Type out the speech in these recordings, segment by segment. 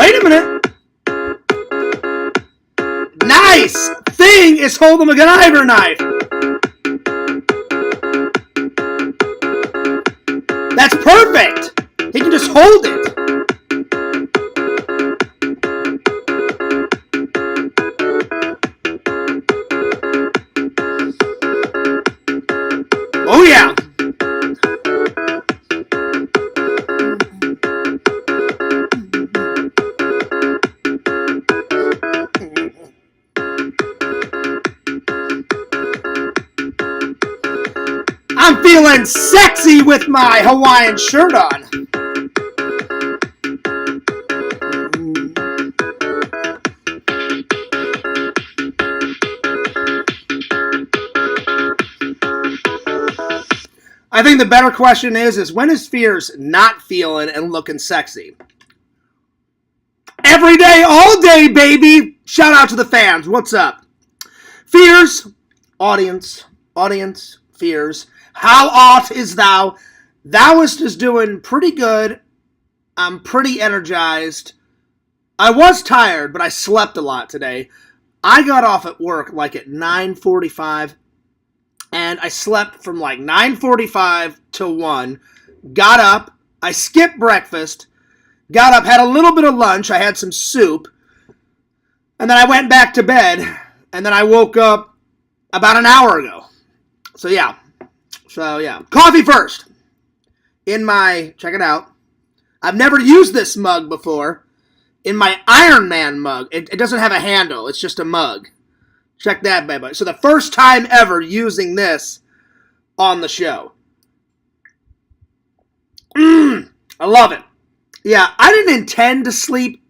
Wait a minute. Nice. Thing is holding a MacGyver knife. That's perfect. He can just hold it. Oh, yeah. I'm feeling sexy with my Hawaiian shirt on. I think the better question is when is Fears not feeling and looking sexy? Every day, all day, baby. Shout out to the fans. What's up? Fears, audience, Fears. How art is thou? Thou is doing pretty good. I'm pretty energized. I was tired, but I slept a lot today. I got off at work like at 9:45. And I slept from like 9:45 to 1. Got up. I skipped breakfast. Got up, had a little bit of lunch. I had some soup. And then I went back to bed. And then I woke up about an hour ago. So yeah. Coffee first. In my, check it out. I've never used this mug before. In my Iron Man mug. It doesn't have a handle. It's just a mug. Check that, baby. So the first time ever using this on the show. I love it. Yeah, I didn't intend to sleep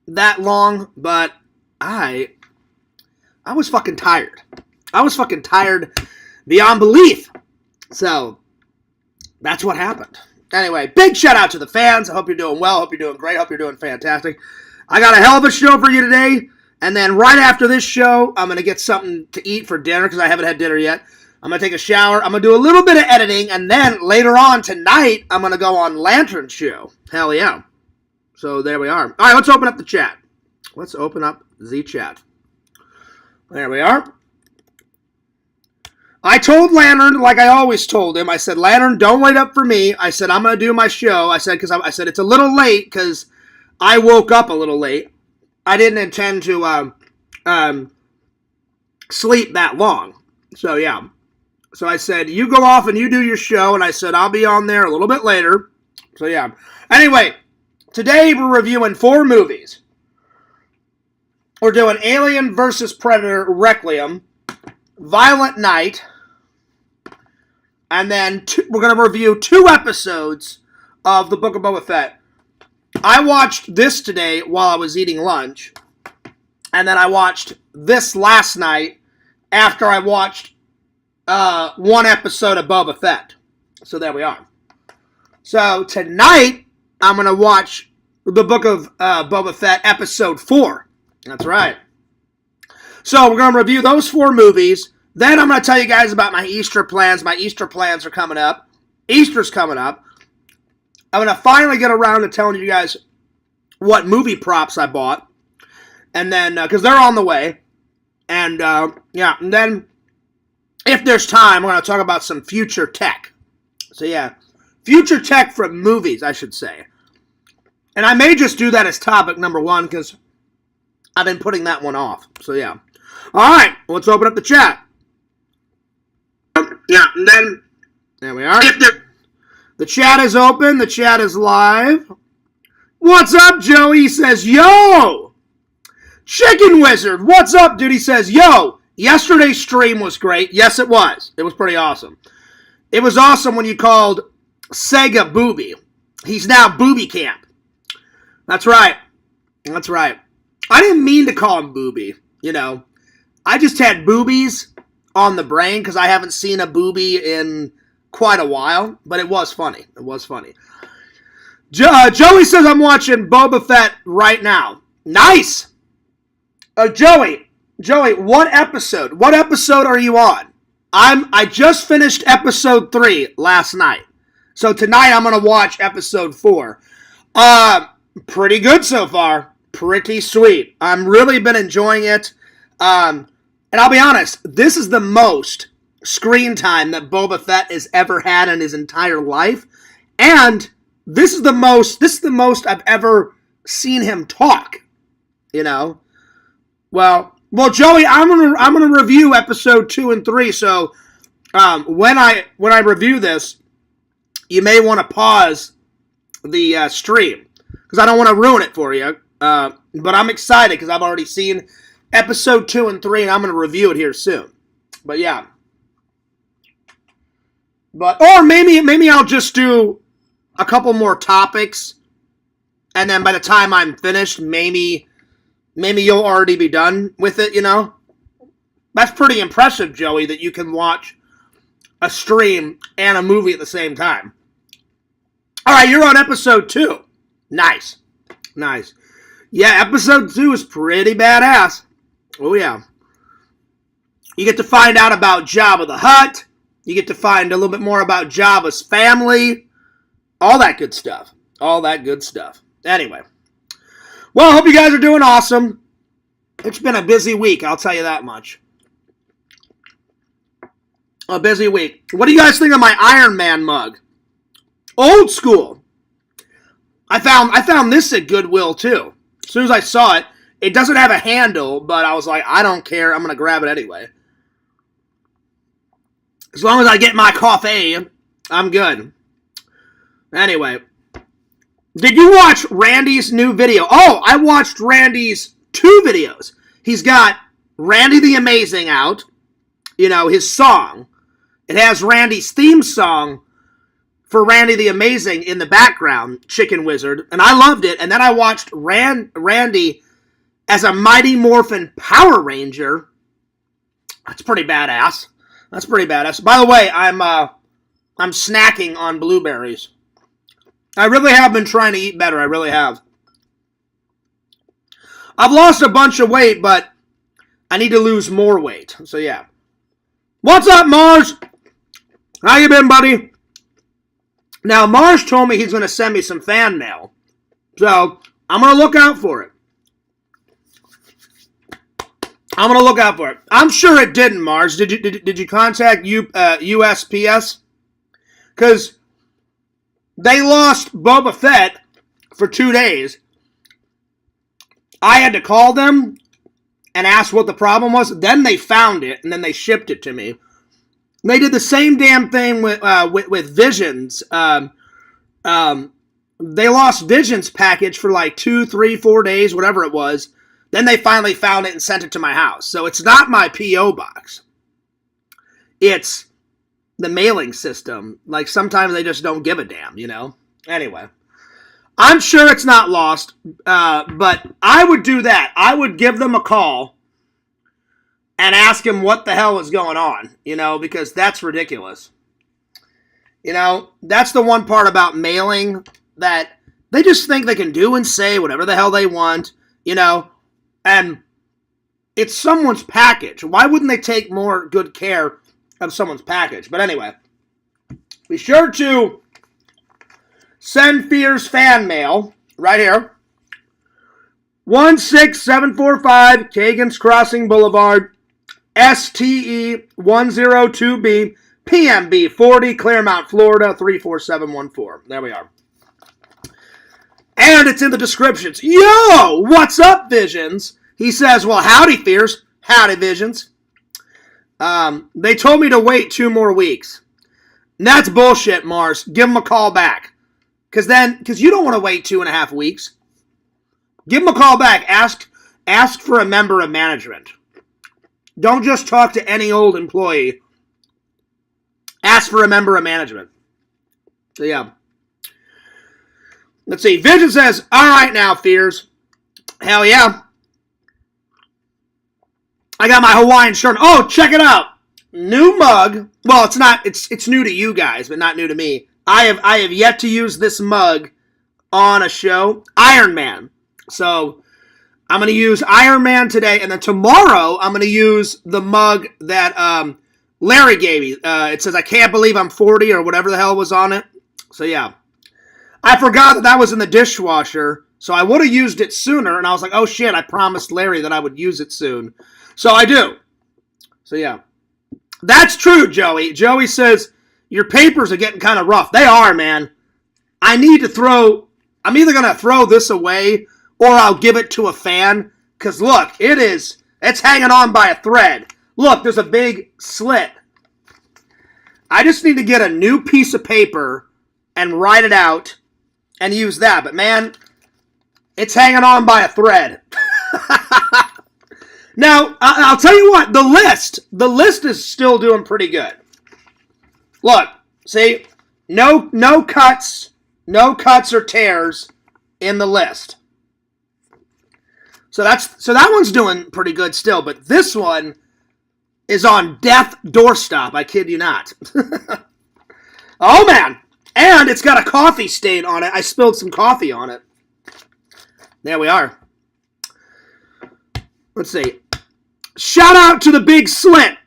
that long, but I was fucking tired. I was fucking tired beyond belief. So, that's what happened. Anyway, big shout out to the fans. I hope you're doing well. Hope you're doing great. Hope you're doing fantastic. I got a hell of a show for you today. And then right after this show, I'm going to get something to eat for dinner because I haven't had dinner yet. I'm going to take a shower. I'm going to do a little bit of editing. And then later on tonight, I'm going to go on Lantern Show. Hell yeah. So there we are. All right, let's open up the chat. Let's open up the chat. There we are. I told Lantern, like I always told him, I said, Lantern, don't wait up for me. I said, I'm going to do my show. I said, it's a little late because I woke up a little late. I didn't intend to sleep that long. So, yeah. So I said, you go off and you do your show. And I said, I'll be on there a little bit later. So, yeah. Anyway, today we're reviewing 4 movies. We're doing Alien vs. Predator Requiem, Violent Night, and then we're going to review 2 episodes of the Book of Boba Fett. I watched this today while I was eating lunch, and then I watched this last night after I watched 1 episode of Boba Fett. So there we are. So tonight, I'm going to watch the Book of Boba Fett episode 4. That's right. So we're going to review those 4 movies. Then I'm going to tell you guys about my Easter plans. My Easter plans are coming up. Easter's coming up. I'm going to finally get around to telling you guys what movie props I bought. And then, because they're on the way. And, yeah, and then, if there's time, we're going to talk about some future tech. So, yeah, future tech from movies, I should say. And I may just do that as topic number 1, because I've been putting that one off. So, yeah. All right, let's open up the chat. Yeah, and then, there we are. The chat is open. The chat is live. What's up, Joey? He says, yo! Chicken Wizard, what's up, dude? He says, yo, yesterday's stream was great. Yes, it was. It was pretty awesome. It was awesome when you called Sega Booby. He's now Booby Camp. That's right. That's right. I didn't mean to call him Booby, you know. I just had boobies on the brain because I haven't seen a booby in quite a while, but it was funny. It was funny. Joey says I'm watching Boba Fett right now. Nice! Joey, what episode? What episode are you on? I just finished episode 3 last night. So tonight I'm going to watch episode 4. Pretty good so far. pretty sweet. I'm really been enjoying it. And I'll be honest, this is the most screen time that Boba Fett has ever had in his entire life. And this is the most I've ever seen him talk. You know? Well, Joey, I'm gonna review episode 2 and 3, so when I review this, you may want to pause the stream, because I don't want to ruin it for you. But I'm excited because I've already seen episode 2 and 3, and I'm going to review it here soon. But yeah. Or maybe I'll just do a couple more topics, and then by the time I'm finished, maybe you'll already be done with it, you know? That's pretty impressive, Joey, that you can watch a stream and a movie at the same time. All right, you're on episode 2. Nice. Yeah, episode 2 is pretty badass. Oh, yeah. You get to find out about Jabba the Hutt. You get to find a little bit more about Jabba's family. All that good stuff. Anyway. Well, I hope you guys are doing awesome. It's been a busy week, I'll tell you that much. A busy week. What do you guys think of my Iron Man mug? Old school. I found this at Goodwill, too. As soon as I saw it, it doesn't have a handle, but I was like, I don't care. I'm going to grab it anyway. As long as I get my coffee, I'm good. Anyway. Did you watch Randy's new video? Oh, I watched Randy's 2 videos. He's got Randy the Amazing out. You know, his song. It has Randy's theme song for Randy the Amazing in the background, Chicken Wizard, and I loved it. And then I watched Randy as a Mighty Morphin Power Ranger. That's pretty badass. By the way, I'm snacking on blueberries. I really have been trying to eat better. I really have. I've lost a bunch of weight, but I need to lose more weight. So yeah. What's up, Mars? How you been, buddy? Now, Mars told me he's going to send me some fan mail. So, I'm going to look out for it. I'm sure it didn't, Mars. Did you contact USPS? Because they lost Boba Fett for 2 days. I had to call them and ask what the problem was. Then they found it, and then they shipped it to me. They did the same damn thing with Visions. They lost Visions package for like 2, 3, 4 days, whatever it was. Then they finally found it and sent it to my house. So it's not my P.O. box. It's the mailing system. Like, sometimes they just don't give a damn, you know? Anyway. I'm sure it's not lost, but I would do that. I would give them a call and ask him what the hell is going on, you know, because that's ridiculous. You know, that's the one part about mailing, that they just think they can do and say whatever the hell they want, you know, and it's someone's package. Why wouldn't they take more good care of someone's package? But anyway, be sure to send Fears fan mail right here. 16745 Kagan's Crossing Boulevard, STE 102B, PMB 40, Claremont, Florida 34714. There we are. And it's in the descriptions. Yo, what's up, Visions? He says, well, howdy, Fears. Howdy, Visions. They told me to wait 2 more weeks. And that's bullshit, Mars. Give them a call back. Because you don't want to wait 2.5 weeks. Give them a call back. Ask for a member of management. Don't just talk to any old employee. Ask for a member of management. So, yeah. Let's see. Vision says, all right now, Fears. Hell yeah. I got my Hawaiian shirt. Oh, check it out. New mug. Well, it's not. It's new to you guys, but not new to me. I have yet to use this mug on a show. Iron Man. So I'm going to use Iron Man today, and then tomorrow I'm going to use the mug that Larry gave me. It says, I can't believe I'm 40, or whatever the hell was on it. So yeah. I forgot that was in the dishwasher. So I would have used it sooner, and I was like, oh shit, I promised Larry that I would use it soon. So I do. So yeah. That's true, Joey. Joey says, your papers are getting kind of rough. They are, man. I'm either going to throw this away or I'll give it to a fan. Because look, it's hanging on by a thread. Look, there's a big slit. I just need to get a new piece of paper and write it out and use that. But man, it's hanging on by a thread. Now, I'll tell you what, the list is still doing pretty good. Look, see, no cuts or tears in the list. So that one's doing pretty good still, but this one is on death doorstop. I kid you not. Oh man, and it's got a coffee stain on it. I spilled some coffee on it. There we are. Let's see. Shout out to the big slit.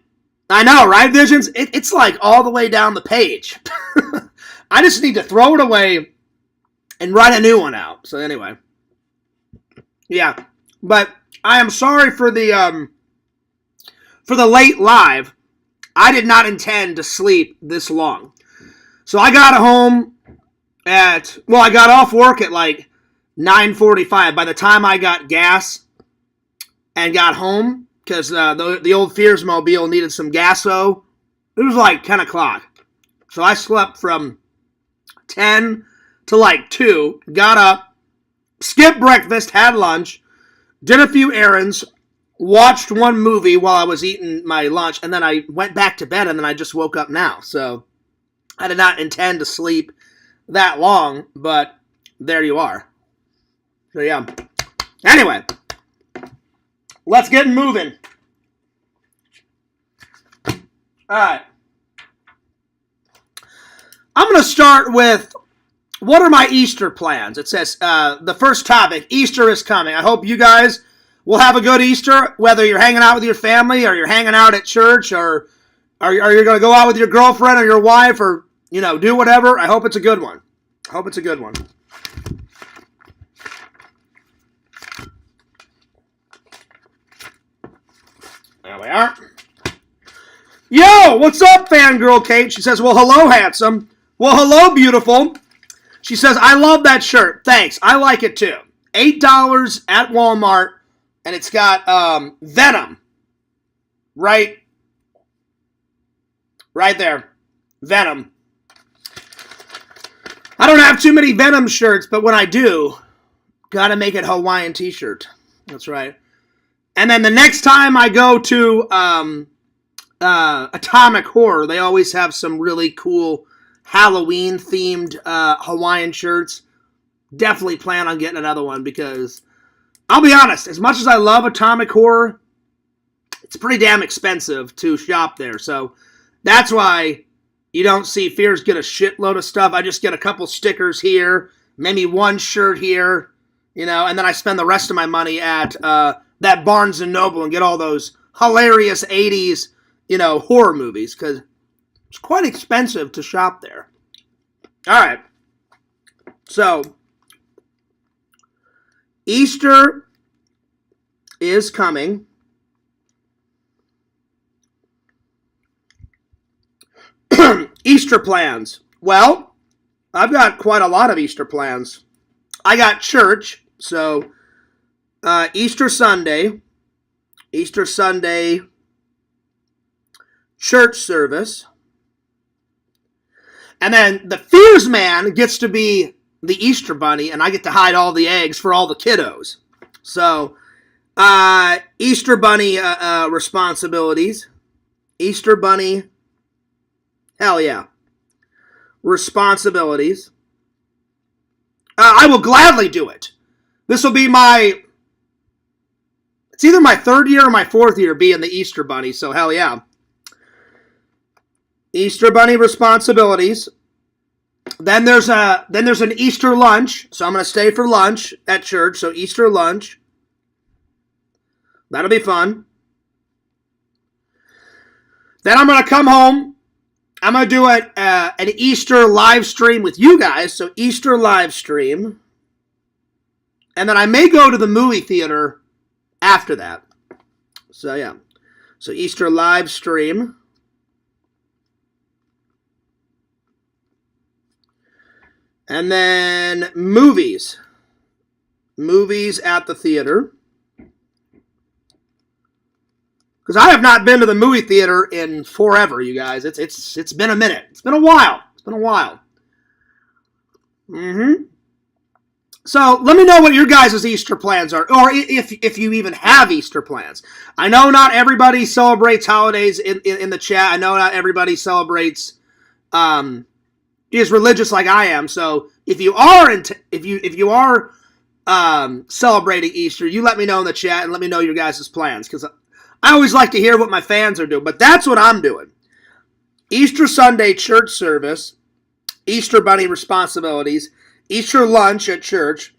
I know, right, Visions? It's like all the way down the page. I just need to throw it away and write a new one out. So anyway. Yeah. But I am sorry for the late live. I did not intend to sleep this long. So I got home I got off work at like 9:45. By the time I got gas and got home, because the old Fears Mobile needed some gasso, it was like 10 o'clock. So I slept from 10 to like 2, got up, skipped breakfast, had lunch, did a few errands, watched one movie while I was eating my lunch, and then I went back to bed, and then I just woke up now. So I did not intend to sleep that long, but there you are. So yeah. Anyway, let's get moving. All right. I'm going to start with, what are my Easter plans? It says, the first topic, Easter is coming. I hope you guys will have a good Easter, whether you're hanging out with your family or you're hanging out at church or are you going to go out with your girlfriend or your wife or, do whatever. I hope it's a good one. There we are. Yo, what's up, fangirl Kate? She says, well, hello, handsome. Well, hello, beautiful. She says, I love that shirt. Thanks. I like it, too. $8 at Walmart, and it's got Venom. Right there. Venom. I don't have too many Venom shirts, but when I do, gotta make it Hawaiian t-shirt. That's right. And then the next time I go to Atomic Horror, they always have some really cool Halloween-themed Hawaiian shirts. Definitely plan on getting another one because, I'll be honest, as much as I love Atomic Horror, it's pretty damn expensive to shop there. So that's why you don't see Fears get a shitload of stuff. I just get a couple stickers here, maybe one shirt here, and then I spend the rest of my money at that Barnes & Noble and get all those hilarious 80s, horror movies, because it's quite expensive to shop there. All right. So, Easter is coming. Easter plans. Well, I've got quite a lot of Easter plans. I got church, so Easter Sunday, church service. And then the Fears Man gets to be the Easter Bunny, and I get to hide all the eggs for all the kiddos. So, Easter Bunny responsibilities. Easter Bunny, hell yeah. Responsibilities. I will gladly do it. This will be it's either my 3rd year or my 4th year being the Easter Bunny, so hell yeah. Easter Bunny responsibilities. Then there's an Easter lunch, so I'm going to stay for lunch at church, so Easter lunch. That'll be fun. Then I'm going to come home. I'm going to do an Easter live stream with you guys, so Easter live stream. And then I may go to the movie theater after that. So, yeah. So, Easter live stream. And then movies. Movies at the theater. Because I have not been to the movie theater in forever, you guys. It's been a minute. It's been a while. So let me know what your guys' Easter plans are, or if you even have Easter plans. I know not everybody celebrates holidays in the chat. I know not everybody celebrates is religious like I am. So if you are celebrating Easter, you let me know in the chat and let me know your guys' plans, because I always like to hear what my fans are doing. But that's what I'm doing. Easter Sunday church service, Easter bunny responsibilities, Easter lunch at church,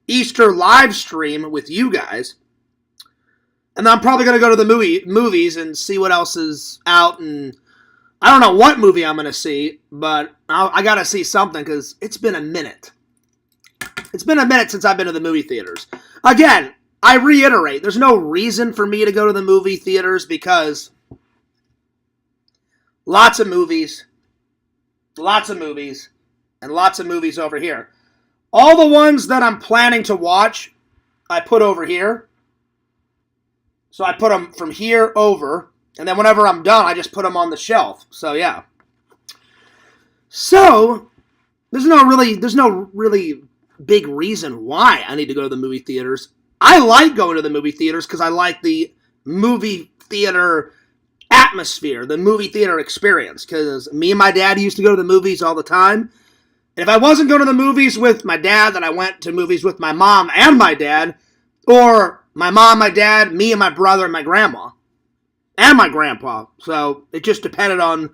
Easter live stream with you guys, and then I'm probably going to go to the movies and see what else is out, and I don't know what movie I'm going to see, but I got to see something because it's been a minute. It's been a minute since I've been to the movie theaters. Again, I reiterate, there's no reason for me to go to the movie theaters because lots of movies, and lots of movies over here. All the ones that I'm planning to watch, I put over here. So I put them from here over, and then whenever I'm done, I just put them on the shelf. So yeah. So there's no really big reason why I need to go to the movie theaters. I like going to the movie theaters because I like the movie theater atmosphere, the movie theater experience, because me and my dad used to go to the movies all the time. And if I wasn't going to the movies with my dad, then I went to movies with my mom and my dad, or my mom, my dad, me and my brother and my grandma, and my grandpa. So it just depended on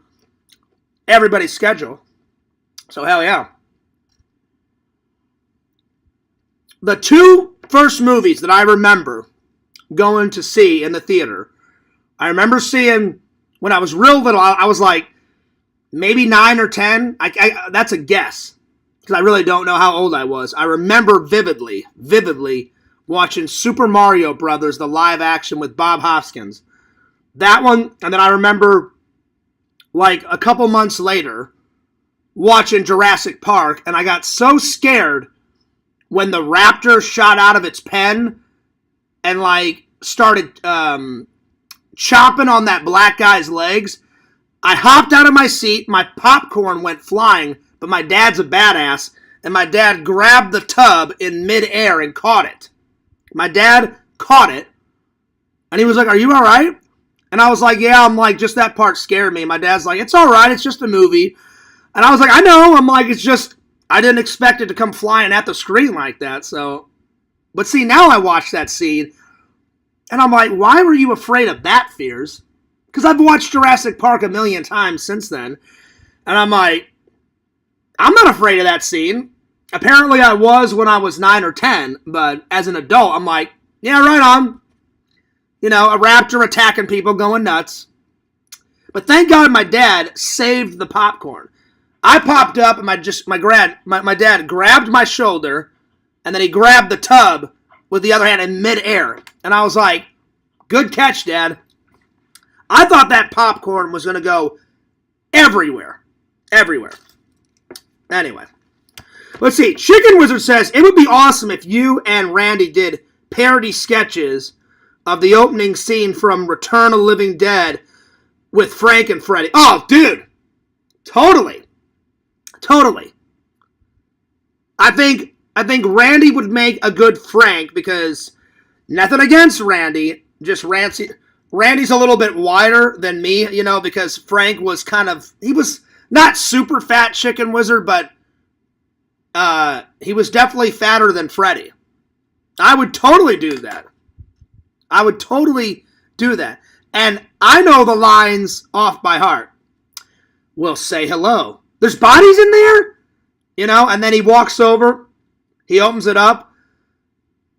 everybody's schedule. So hell yeah. The two first movies that I remember going to see in the theater, I remember seeing when I was real little. I was like maybe 9 or 10. That's a guess, because I really don't know how old I was. I remember vividly watching Super Mario Brothers, the live action with Bob Hoskins. That one, and then I remember, like, a couple months later, watching Jurassic Park, and I got so scared when the raptor shot out of its pen and, like, started chomping on that black guy's legs. I hopped out of my seat, my popcorn went flying, but my dad's a badass, and my dad grabbed the tub in midair and caught it. My dad caught it, and he was like, "Are you all right?" And I was like, "Yeah." I'm like, "Just that part scared me." My dad's like, "It's all right, it's just a movie." And I was like, "I know." I'm like, "It's just, I didn't expect it to come flying at the screen like that." So, but see, now I watched that scene, and I'm like, "Why were you afraid of that, Fears?" Because I've watched Jurassic Park a million times since then. And I'm like, I'm not afraid of that scene. Apparently I was when I was 9 or 10. But as an adult, I'm like, yeah, right on. You know, a raptor attacking people, going nuts. But thank God my dad saved the popcorn. I popped up and my dad grabbed my shoulder. And then he grabbed the tub with the other hand in midair. And I was like, good catch, Dad. I thought that popcorn was going to go everywhere. Everywhere. Anyway. Let's see. Chicken Wizard says, it would be awesome if you and Randy did parody sketches of the opening scene from Return of the Living Dead with Frank and Freddy. Oh, dude. Totally. I think Randy would make a good Frank, because nothing against Randy, just Randy's a little bit wider than me, you know, because Frank was he was not super fat Chicken Wizard, but he was definitely fatter than Freddy. I would totally do that. And I know the lines off by heart. We'll say hello. There's bodies in there? You know, and then he walks over, he opens it up,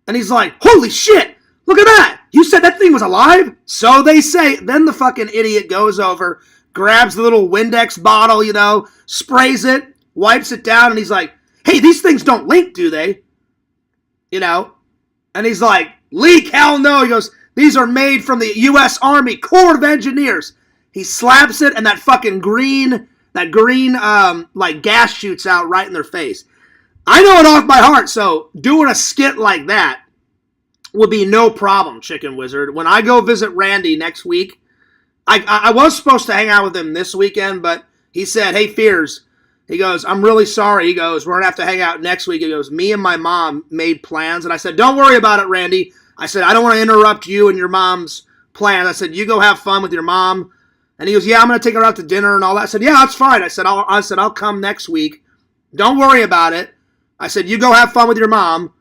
and he's like, holy shit, look at that. You said that thing was alive? So they say. Then the fucking idiot goes over, grabs the little Windex bottle, you know, sprays it, wipes it down, and he's like, hey, these things don't link, do they? you know. And he's like, leak, hell no. He goes, these are made from the U.S. Army Corps of Engineers. He slaps it, and that fucking green, like gas shoots out right in their face. I know it off by heart, so doing a skit like that would be no problem, Chicken Wizard. When I go visit Randy next week, I was supposed to hang out with him this weekend, but he said, hey, Fears, he goes, I'm really sorry. He goes, we're going to have to hang out next week. He goes, me and my mom made plans. And I said, don't worry about it, Randy. I said, I don't want to interrupt you and your mom's plans. I said, you go have fun with your mom. And he goes, yeah, I'm going to take her out to dinner and all that. I said, yeah, that's fine. I said, I'll come next week. Don't worry about it. I said, you go have fun with your mom.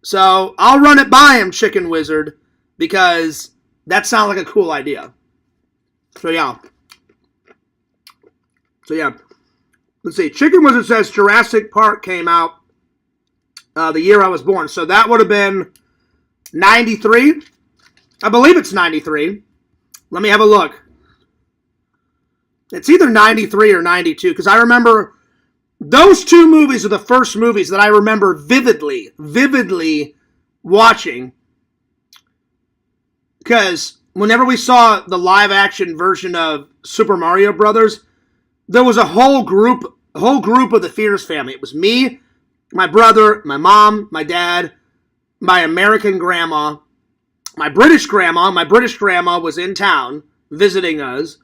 So I'll run it by him, Chicken Wizard, because that sounds like a cool idea. So yeah. Let's see. Chicken Wizard says Jurassic Park came out the year I was born. So that would have been 93. I believe it's 93. Let me have a look. It's either 93 or 92, because I remember those two movies are the first movies that I remember vividly watching. Because whenever we saw the live-action version of Super Mario Brothers, there was a whole group of the Fears family. It was me, my brother, my mom, my dad, my American grandma, my British grandma. My British grandma was in town visiting us.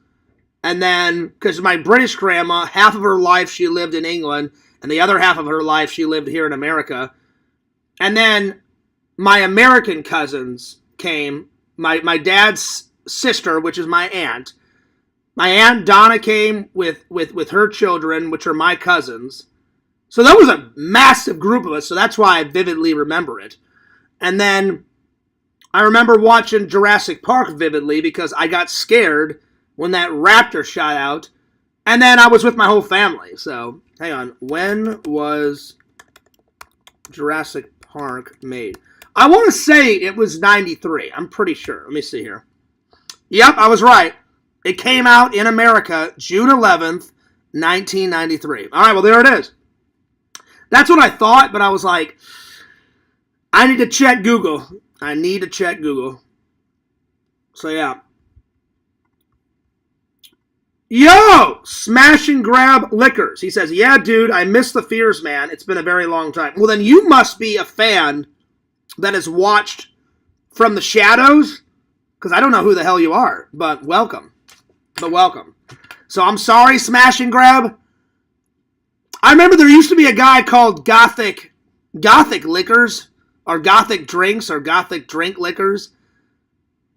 And then, because my British grandma, half of her life she lived in England, and the other half of her life she lived here in America. And then my American cousins came. My dad's sister, which is my aunt. My Aunt Donna came with her children, which are my cousins. So that was a massive group of us, so that's why I vividly remember it. And then I remember watching Jurassic Park vividly because I got scared when that raptor shot out. And then I was with my whole family. So, hang on. When was Jurassic Park made? I want to say it was 93. I'm pretty sure. Let me see here. Yep, I was right. It came out in America June 11th, 1993. All right, well, there it is. That's what I thought, but I was like, I need to check Google. So, yeah. Yo! Smash and Grab Liquors. He says, yeah, dude, I miss the Fears, man. It's been a very long time. Well, then you must be a fan that has watched From the Shadows, because I don't know who the hell you are, but welcome. So I'm sorry, Smash and Grab. I remember there used to be a guy called Gothic Liquors, or Gothic Drinks, or Gothic Drink Liquors.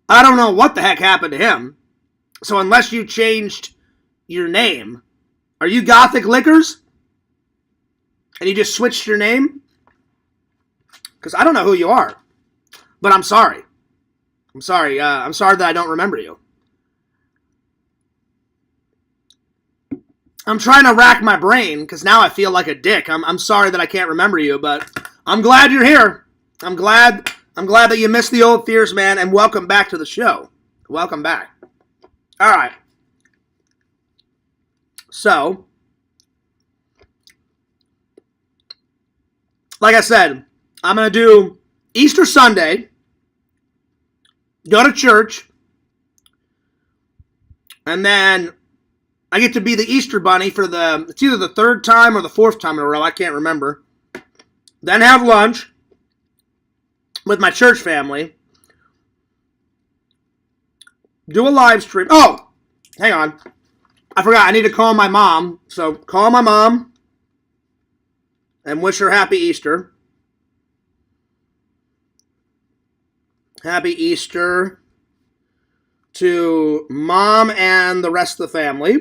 I don't know what the heck happened to him. So unless you changed your name, are you Gothic Liquors? And you just switched your name? Because I don't know who you are. But I'm sorry. I'm sorry that I don't remember you. I'm trying to rack my brain because now I feel like a dick. I'm sorry that I can't remember you, but I'm glad you're here. I'm glad that you missed the old Fears, man, and welcome back to the show. Welcome back. All right. So, like I said, I'm going to do Easter Sunday, go to church, and then I get to be the Easter Bunny for it's either the third time or the fourth time in a row. I can't remember. Then have lunch with my church family. Do a live stream. Oh, hang on. I forgot. I need to call my mom. So call my mom and wish her happy Easter. Happy Easter to Mom and the rest of the family.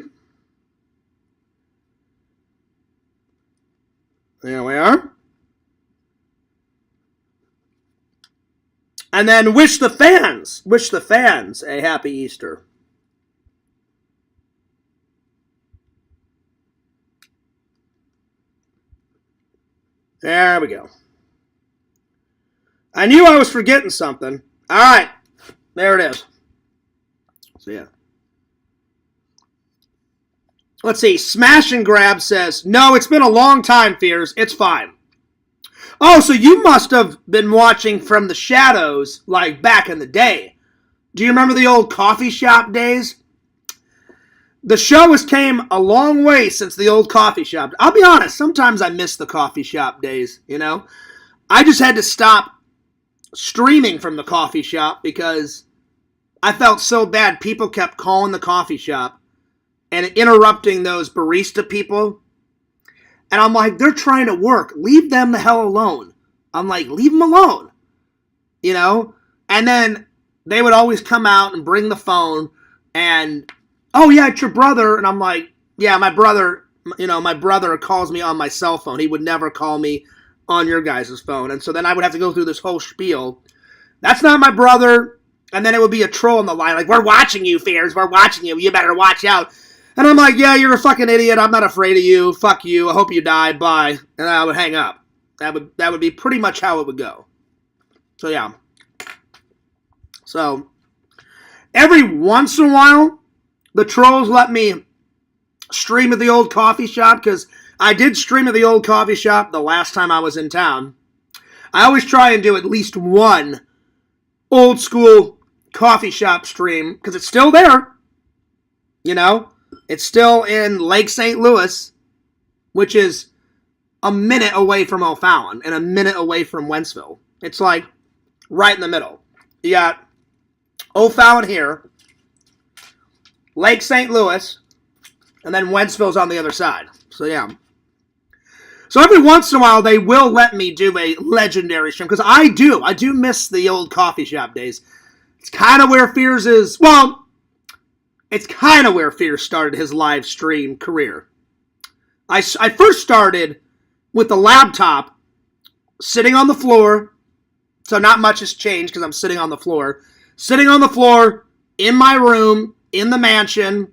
There we are. And then wish the fans a happy Easter. There we go. I knew I was forgetting something. All right. There it is. So, yeah. Let's see. Smash and Grab says, no, it's been a long time, Fears. It's fine. Oh, so you must have been watching from the shadows, like back in the day. Do you remember the old coffee shop days? The show has came a long way since the old coffee shop. I'll be honest, sometimes I miss the coffee shop days, you know? I just had to stop streaming from the coffee shop because I felt so bad. People kept calling the coffee shop and interrupting those barista people. And I'm like, they're trying to work. Leave them the hell alone. I'm like, leave them alone. You know? And then they would always come out and bring the phone and, oh yeah, it's your brother. And I'm like, yeah, my brother, you know, my brother calls me on my cell phone. He would never call me on your guys' phone. And so then I would have to go through this whole spiel. That's not my brother. And then it would be a troll on the line, like, we're watching you, Fears. We're watching you. You better watch out. And I'm like, yeah, you're a fucking idiot. I'm not afraid of you. Fuck you. I hope you die. Bye. And I would hang up. That would be pretty much how it would go. So, yeah. So, every once in a while, the trolls let me stream at the old coffee shop, because I did stream at the old coffee shop the last time I was in town. I always try and do at least one old school coffee shop stream, because it's still there. You know? It's still in Lake St. Louis, which is a minute away from O'Fallon and a minute away from Wentzville. It's like right in the middle. You got O'Fallon here, Lake St. Louis, and then Wentzville's on the other side. So, yeah. So, every once in a while, they will let me do a legendary stream, because I do miss the old coffee shop days. It's kind of where Fears is, well, it's kind of where Fears started his live stream career. I first started with the laptop, sitting on the floor, so not much has changed because I'm sitting on the floor. Sitting on the floor, in my room, in the mansion.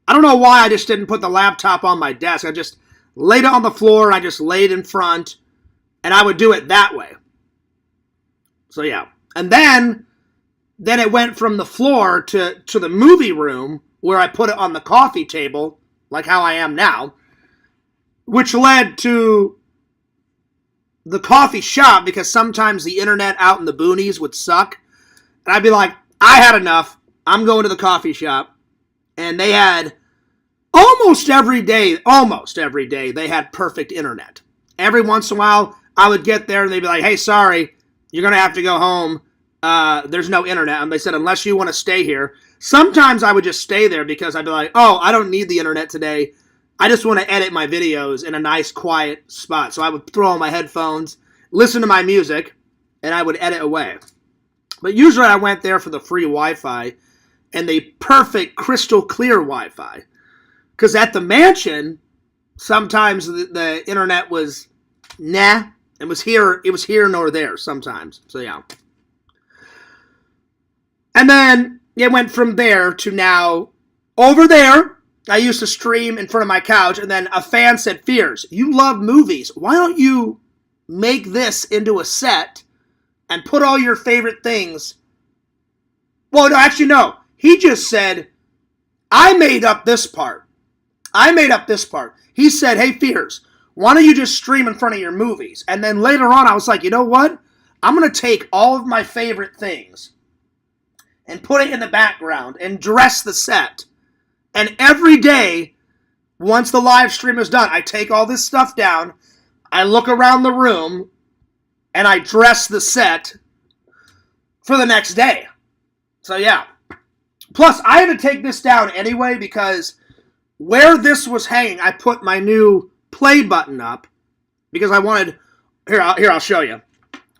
I don't know why I just didn't put the laptop on my desk. I just laid it on the floor, and I just laid in front, and I would do it that way. So yeah. And then it went from the floor to the movie room, where I put it on the coffee table, like how I am now, which led to the coffee shop, because sometimes the internet out in the boonies would suck. And I'd be like, I had enough. I'm going to the coffee shop. And they had almost every day, they had perfect internet. Every once in a while, I would get there and they'd be like, hey, sorry, you're going to have to go home. There's no internet. And they said, unless you want to stay here. Sometimes I would just stay there because I'd be like, oh, I don't need the internet today. I just want to edit my videos in a nice, quiet spot. So I would throw on my headphones, listen to my music, and I would edit away. But usually I went there for the free Wi-Fi and the perfect, crystal clear Wi-Fi. Because at the mansion, sometimes the internet was nah. It was here nor there sometimes. So yeah. And then it went from there to now over there. I used to stream in front of my couch, and then a fan said, Fears, you love movies. Why don't you make this into a set and put all your favorite things? Well, no, actually, no. He just said, I made up this part. He said, hey, Fears, why don't you just stream in front of your movies? And then later on, I was like, you know what? I'm going to take all of my favorite things and put it in the background and dress the set. And every day, once the live stream is done, I take all this stuff down, I look around the room, and I dress the set for the next day. So yeah. Plus, I had to take this down anyway because where this was hanging, I put my new play button up because I wanted... Here, I'll show you.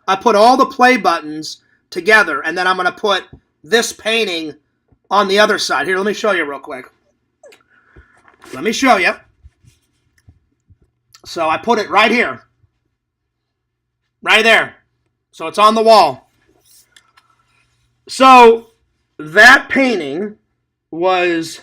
I put all the play buttons together, and then I'm going to put this painting on the other side. Here, let me show you real quick. Let me show you. So I put it right here. Right there. So it's on the wall. So that painting was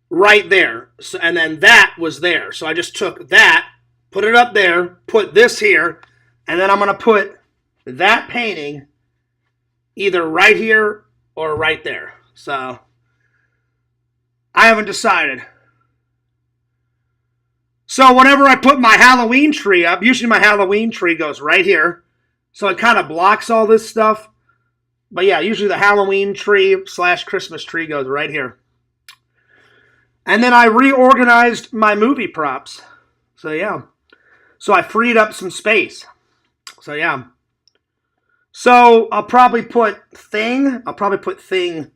right there. So, and then that was there. So I just took that, put it up there, put this here, and then I'm going to put that painting either right here or right there. So I haven't decided. So whenever I put my Halloween tree up, usually my Halloween tree goes right here. So it kind of blocks all this stuff. But yeah, usually the Halloween tree / Christmas tree goes right here. And then I reorganized my movie props. So yeah. So I freed up some space. So yeah. So I'll probably put Thing. I'll probably put Thing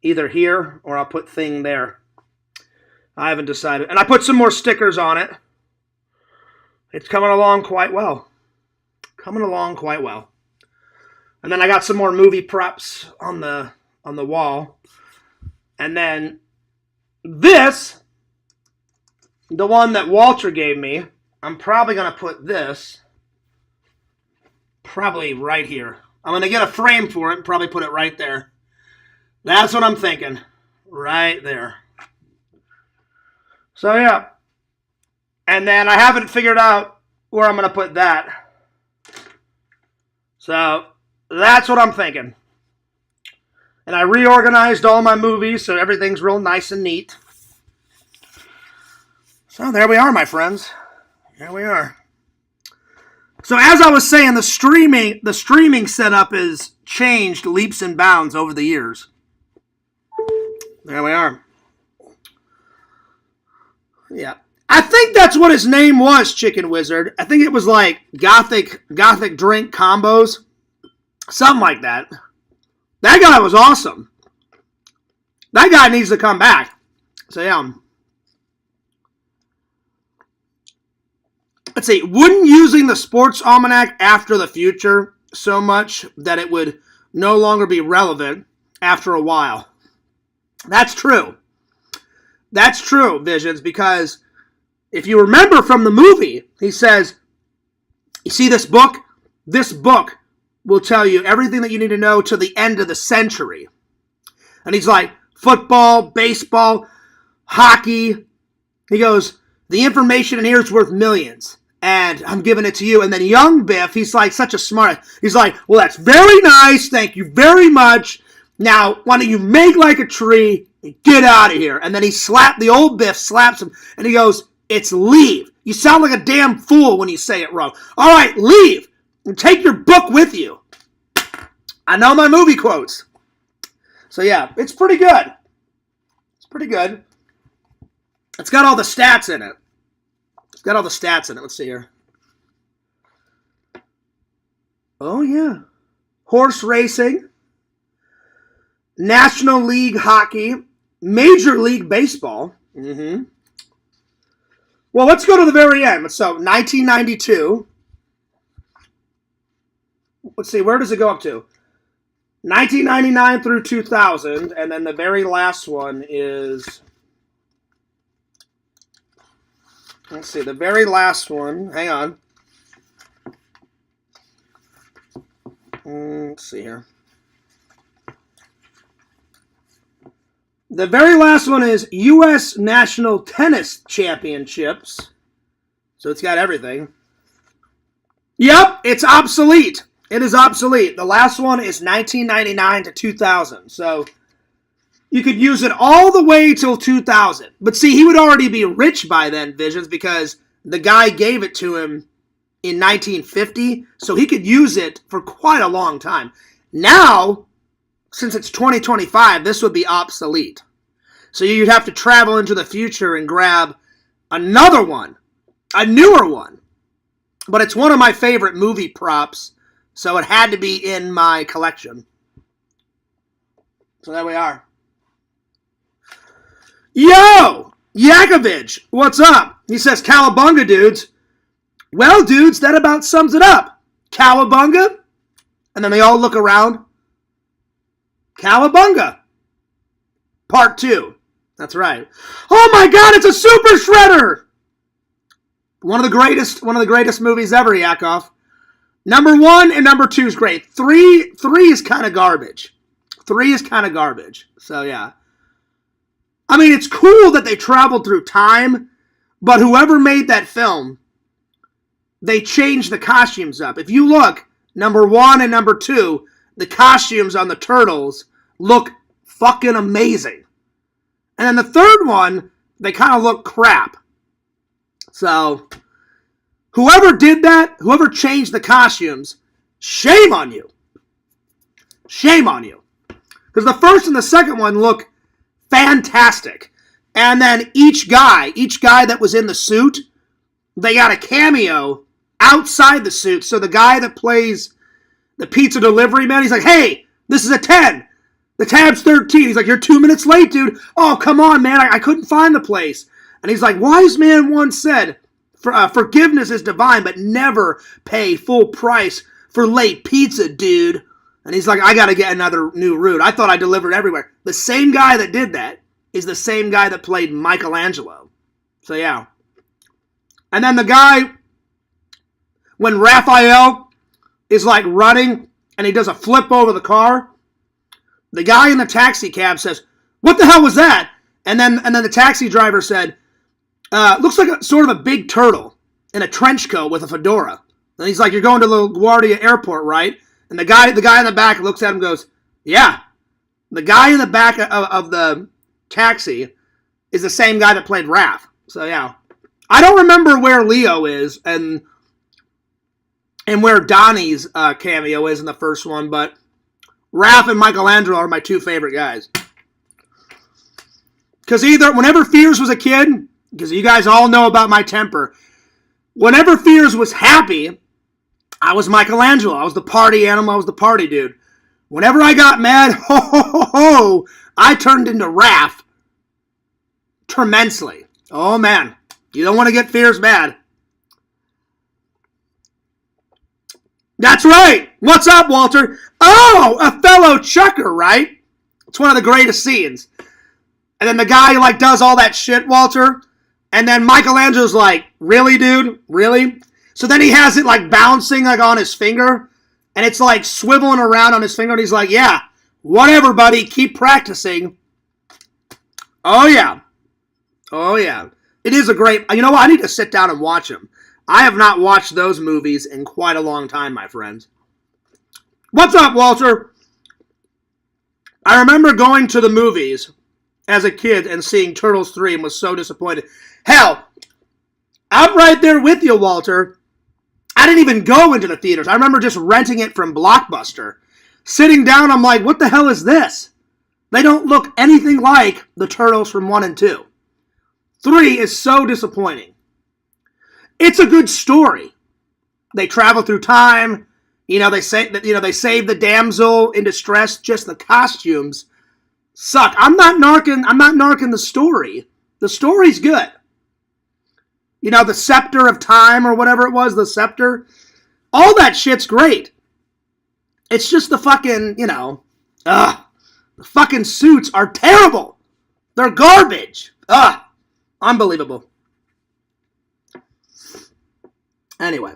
either here or I'll put Thing there. I haven't decided. And I put some more stickers on it. It's coming along quite well. Coming along quite well. And then I got some more movie props on the wall. And then this, the one that Walter gave me, I'm probably going to put this probably right here. I'm going to get a frame for it and probably put it right there. That's what I'm thinking. Right there. So, yeah. And then I haven't figured out where I'm going to put that. So, that's what I'm thinking. And I reorganized all my movies so everything's real nice and neat. So, there we are, my friends. There we are. So, as I was saying, the streaming setup has changed leaps and bounds over the years. There we are. Yeah. I think that's what his name was, Chicken Wizard. I think it was like gothic drink combos. Something like that. That guy was awesome. That guy needs to come back. So, yeah. Let's see. Wouldn't using the sports almanac after the future so much that it would no longer be relevant after a while? That's true. That's true, Visions, because if you remember from the movie, he says, you see this book? This book will tell you everything that you need to know to the end of the century. And he's like, football, baseball, hockey. He goes, the information in here is worth millions. And I'm giving it to you. And then young Biff, he's like such a smart. He's like, well, that's very nice. Thank you very much. Now, why don't you make like a tree and get out of here? And then the old Biff slaps him. And he goes, it's leave. You sound like a damn fool when you say it wrong. All right, leave. And take your book with you. I know my movie quotes. So yeah, it's pretty good. It's pretty good. It's got all the stats in it. It's got all the stats in it. Let's see here. Oh yeah. Horse racing. National League Hockey. Major League Baseball. Mm-hmm. Well, let's go to the very end. So, 1992. Let's see, where does it go up to? 1999 through 2000, and then the very last one is... Let's see, the very last one, hang on. Let's see here. The very last one is U.S. National Tennis Championships. So it's got everything. Yep, it's obsolete. It is obsolete. The last one is 1999 to 2000. So you could use it all the way till 2000. But see, he would already be rich by then, Visions, because the guy gave it to him in 1950. So he could use it for quite a long time. Now, since it's 2025, this would be obsolete. So you'd have to travel into the future and grab another one, a newer one. But it's one of my favorite movie props, so it had to be in my collection. So there we are. Yo! Yakovich, what's up? He says, Cowabunga, dudes. Well, dudes, that about sums it up. Cowabunga? And then they all look around. Cowabunga. Part 2. That's right. Oh my God, it's a Super Shredder! One of the greatest movies ever, Yakov. Number 1 and number 2 is great. 3 is kind of garbage. 3 is kind of garbage. So yeah. I mean, it's cool that they traveled through time, but whoever made that film, they changed the costumes up. If you look, number 1 and number 2, the costumes on the turtles look fucking amazing. And then the third one, they kind of look crap. So, whoever did that, whoever changed the costumes, shame on you. Shame on you. Because the first and the second one look fantastic. And then each guy that was in the suit, they got a cameo outside the suit. So the guy that plays the pizza delivery man, he's like, hey, this is a 10. The tab's 13. He's like, you're 2 minutes late, dude. Oh, come on, man. I couldn't find the place. And he's like, wise man once said, forgiveness is divine, but never pay full price for late pizza, dude. And he's like, I got to get another new route. I thought I delivered everywhere. The same guy that did that is the same guy that played Michelangelo. So, yeah. And then the guy, when Raphael is like running and he does a flip over the car, the guy in the taxi cab says, what the hell was that? And then the taxi driver said, looks like sort of a big turtle in a trench coat with a fedora. And he's like, you're going to LaGuardia Airport, right? And the guy in the back looks at him and goes, yeah. The guy in the back of the taxi is the same guy that played Raph. So, yeah. I don't remember where Leo is and where Donnie's cameo is in the first one, but Raph and Michelangelo are my two favorite guys. Because whenever Fears was a kid, because you guys all know about my temper, whenever Fears was happy, I was Michelangelo. I was the party animal. I was the party dude. Whenever I got mad, I turned into Raph tremendously. Oh, man. You don't want to get Fears mad. That's right. What's up, Walter? Oh, a fellow chucker, right? It's one of the greatest scenes. And then the guy does all that shit, Walter. And then Michelangelo's like, really, dude? Really? So then he has it bouncing on his finger. And it's swiveling around on his finger. And he's like, yeah, whatever, buddy. Keep practicing. Oh, yeah. Oh, yeah. It is a great... You know what? I need to sit down and watch them. I have not watched those movies in quite a long time, my friends. What's up, Walter? I remember going to the movies as a kid and seeing Turtles 3 and was so disappointed. Hell, I'm right there with you, Walter. I didn't even go into the theaters. I remember just renting it from Blockbuster. Sitting down, I'm like, what the hell is this? They don't look anything like the Turtles from 1 and 2. 3 is so disappointing. It's a good story. They travel through time. They save the damsel in distress. Just the costumes suck. I'm not narking the story. The story's good. The Scepter of Time or whatever it was, the Scepter. All that shit's great. It's just the fucking, the fucking suits are terrible. They're garbage. Unbelievable. Anyway.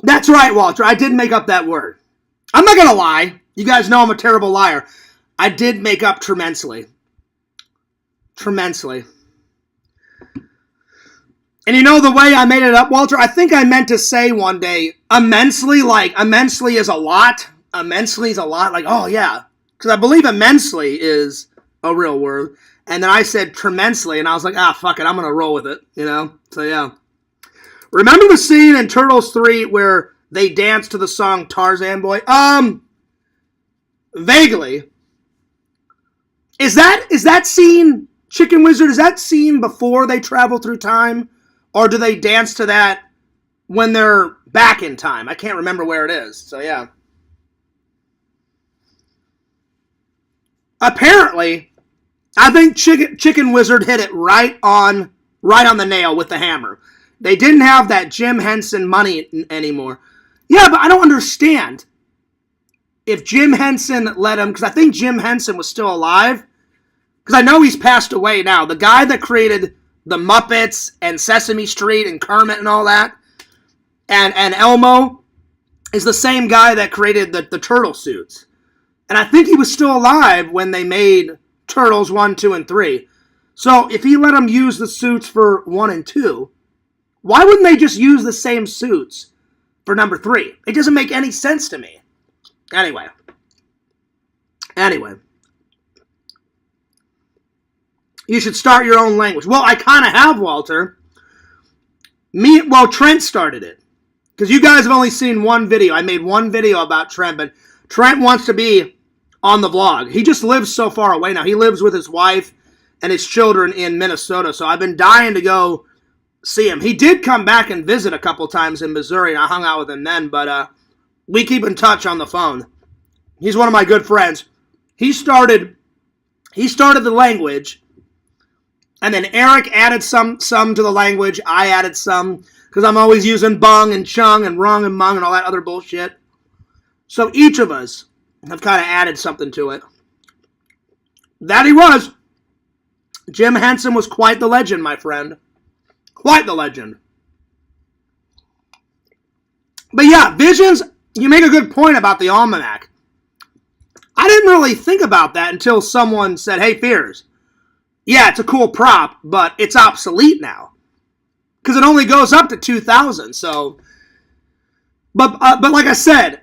That's right, Walter. I did make up that word. I'm not going to lie. You guys know I'm a terrible liar. I did make up tremendously. Tremendously. And the way I made it up, Walter? I think I meant to say one day, immensely, immensely is a lot. Immensely is a lot. Oh, yeah. Because I believe immensely is a real word. And then I said tremendously, and I was like, fuck it, I'm going to roll with it, So, yeah. Remember the scene in Turtles 3 where they dance to the song Tarzan Boy? Vaguely. Is that scene, Chicken Wizard, is that scene before they travel through time? Or do they dance to that when they're back in time? I can't remember where it is, so yeah. Apparently, I think Chicken Wizard hit it right on the nail with the hammer. They didn't have that Jim Henson money anymore. Yeah, but I don't understand. If Jim Henson let him, because I think Jim Henson was still alive. Because I know he's passed away now. The guy that created the Muppets and Sesame Street and Kermit and all that, and Elmo, is the same guy that created the turtle suits. And I think he was still alive when they made Turtles 1, 2, and 3. So if he let them use the suits for 1 and 2, why wouldn't they just use the same suits for number 3? It doesn't make any sense to me. Anyway. You should start your own language. Well, I kind of have, Walter. Trent started it. Because you guys have only seen one video. I made one video about Trent, but Trent wants to be on the vlog. He just lives so far away now. He lives with his wife and his children in Minnesota, so I've been dying to go see him. He did come back and visit a couple times in Missouri, and I hung out with him then, but we keep in touch on the phone. He's one of my good friends. He started the language, and then Eric added some to the language. I added some, because I'm always using bung and chung and rung and mung and all that other bullshit. So each of us have kind of added something to it. That he was. Jim Henson was quite the legend, my friend. Quite the legend. But yeah, Visions, you make a good point about the almanac. I didn't really think about that until someone said, hey, Fears, yeah, it's a cool prop, but it's obsolete now. Because it only goes up to 2000, so... But like I said,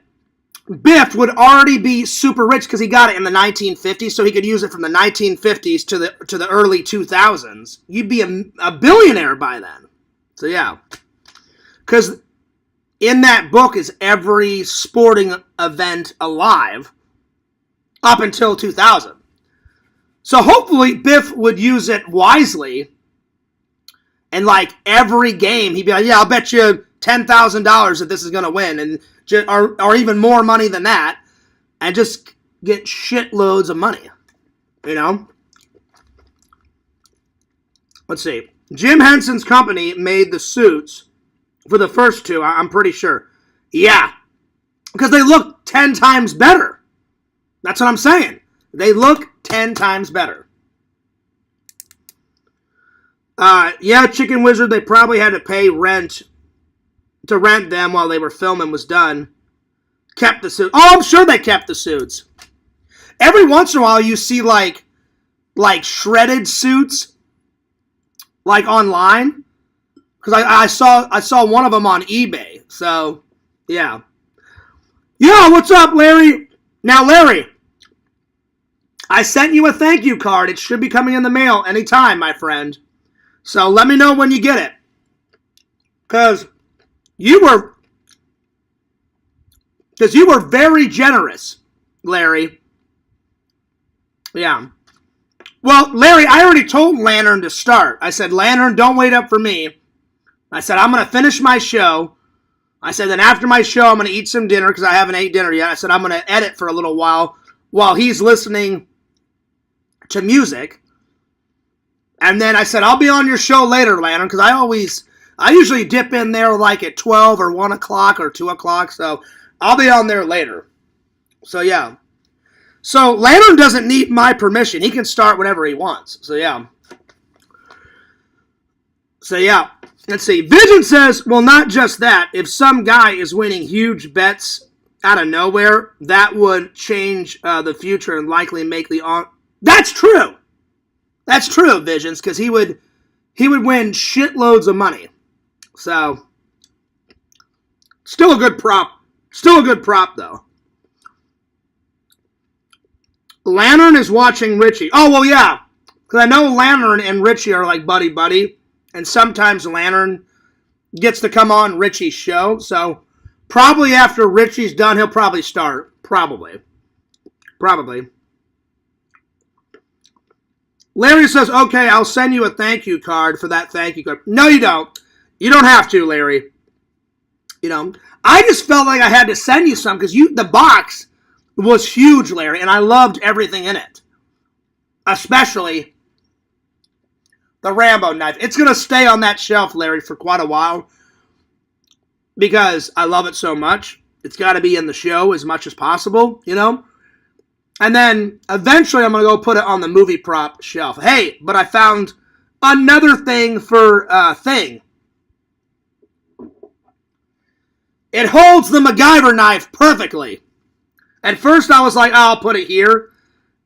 Biff would already be super rich because he got it in the 1950s, so he could use it from the 1950s to the early 2000s. You'd be a billionaire by then. So yeah. Because in that book is every sporting event alive up until 2000. So hopefully Biff would use it wisely. And like every game, he'd be like, yeah, I'll bet you $10,000 that this is going to win. And or even more money than that. And just get shitloads of money. You know? Let's see. Jim Henson's company made the suits for the first two, I'm pretty sure. Yeah. Because they look 10 times better. That's what I'm saying. They look 10 times better. Yeah, Chicken Wizard, they probably had to pay rent to rent them while they were filming was done. Kept the suits. Oh, I'm sure they kept the suits. Every once in a while you see like shredded suits like online. Because I saw one of them on eBay. So, yeah. Yo, what's up, Larry? Now, Larry, I sent you a thank you card. It should be coming in the mail anytime, my friend. So let me know when you get it. Because you were very generous, Larry. Yeah. Well, Larry, I already told Lantern to start. I said, Lantern, don't wait up for me. I said, I'm going to finish my show. I said, then after my show, I'm going to eat some dinner because I haven't ate dinner yet. I said, I'm going to edit for a little while he's listening to music. And then I said, I'll be on your show later, Lantern, because I usually dip in there like at 12 or 1 o'clock or 2 o'clock. So I'll be on there later. So, yeah. So Lantern doesn't need my permission. He can start whenever he wants. So, yeah. Let's see. Vision says, well, not just that. If some guy is winning huge bets out of nowhere, that would change the future and likely make the... That's true. That's true, Visions, because he would win shitloads of money. So, still a good prop. Still a good prop, though. Lantern is watching Richie. Oh, well, yeah. Because I know Lantern and Richie are like buddy-buddy. And sometimes Lantern gets to come on Richie's show. So, probably after Richie's done, he'll probably start. Probably. Larry says, okay, I'll send you a thank you card for that thank you card. No, you don't. You don't have to, Larry. You know, I just felt like I had to send you some because the box was huge, Larry, and I loved everything in it. Especially the Rambo knife. It's going to stay on that shelf, Larry, for quite a while because I love it so much. It's got to be in the show as much as possible, you know? And then eventually I'm going to go put it on the movie prop shelf. Hey, but I found another thing for Thing. It holds the MacGyver knife perfectly. At first I was like, oh, I'll put it here.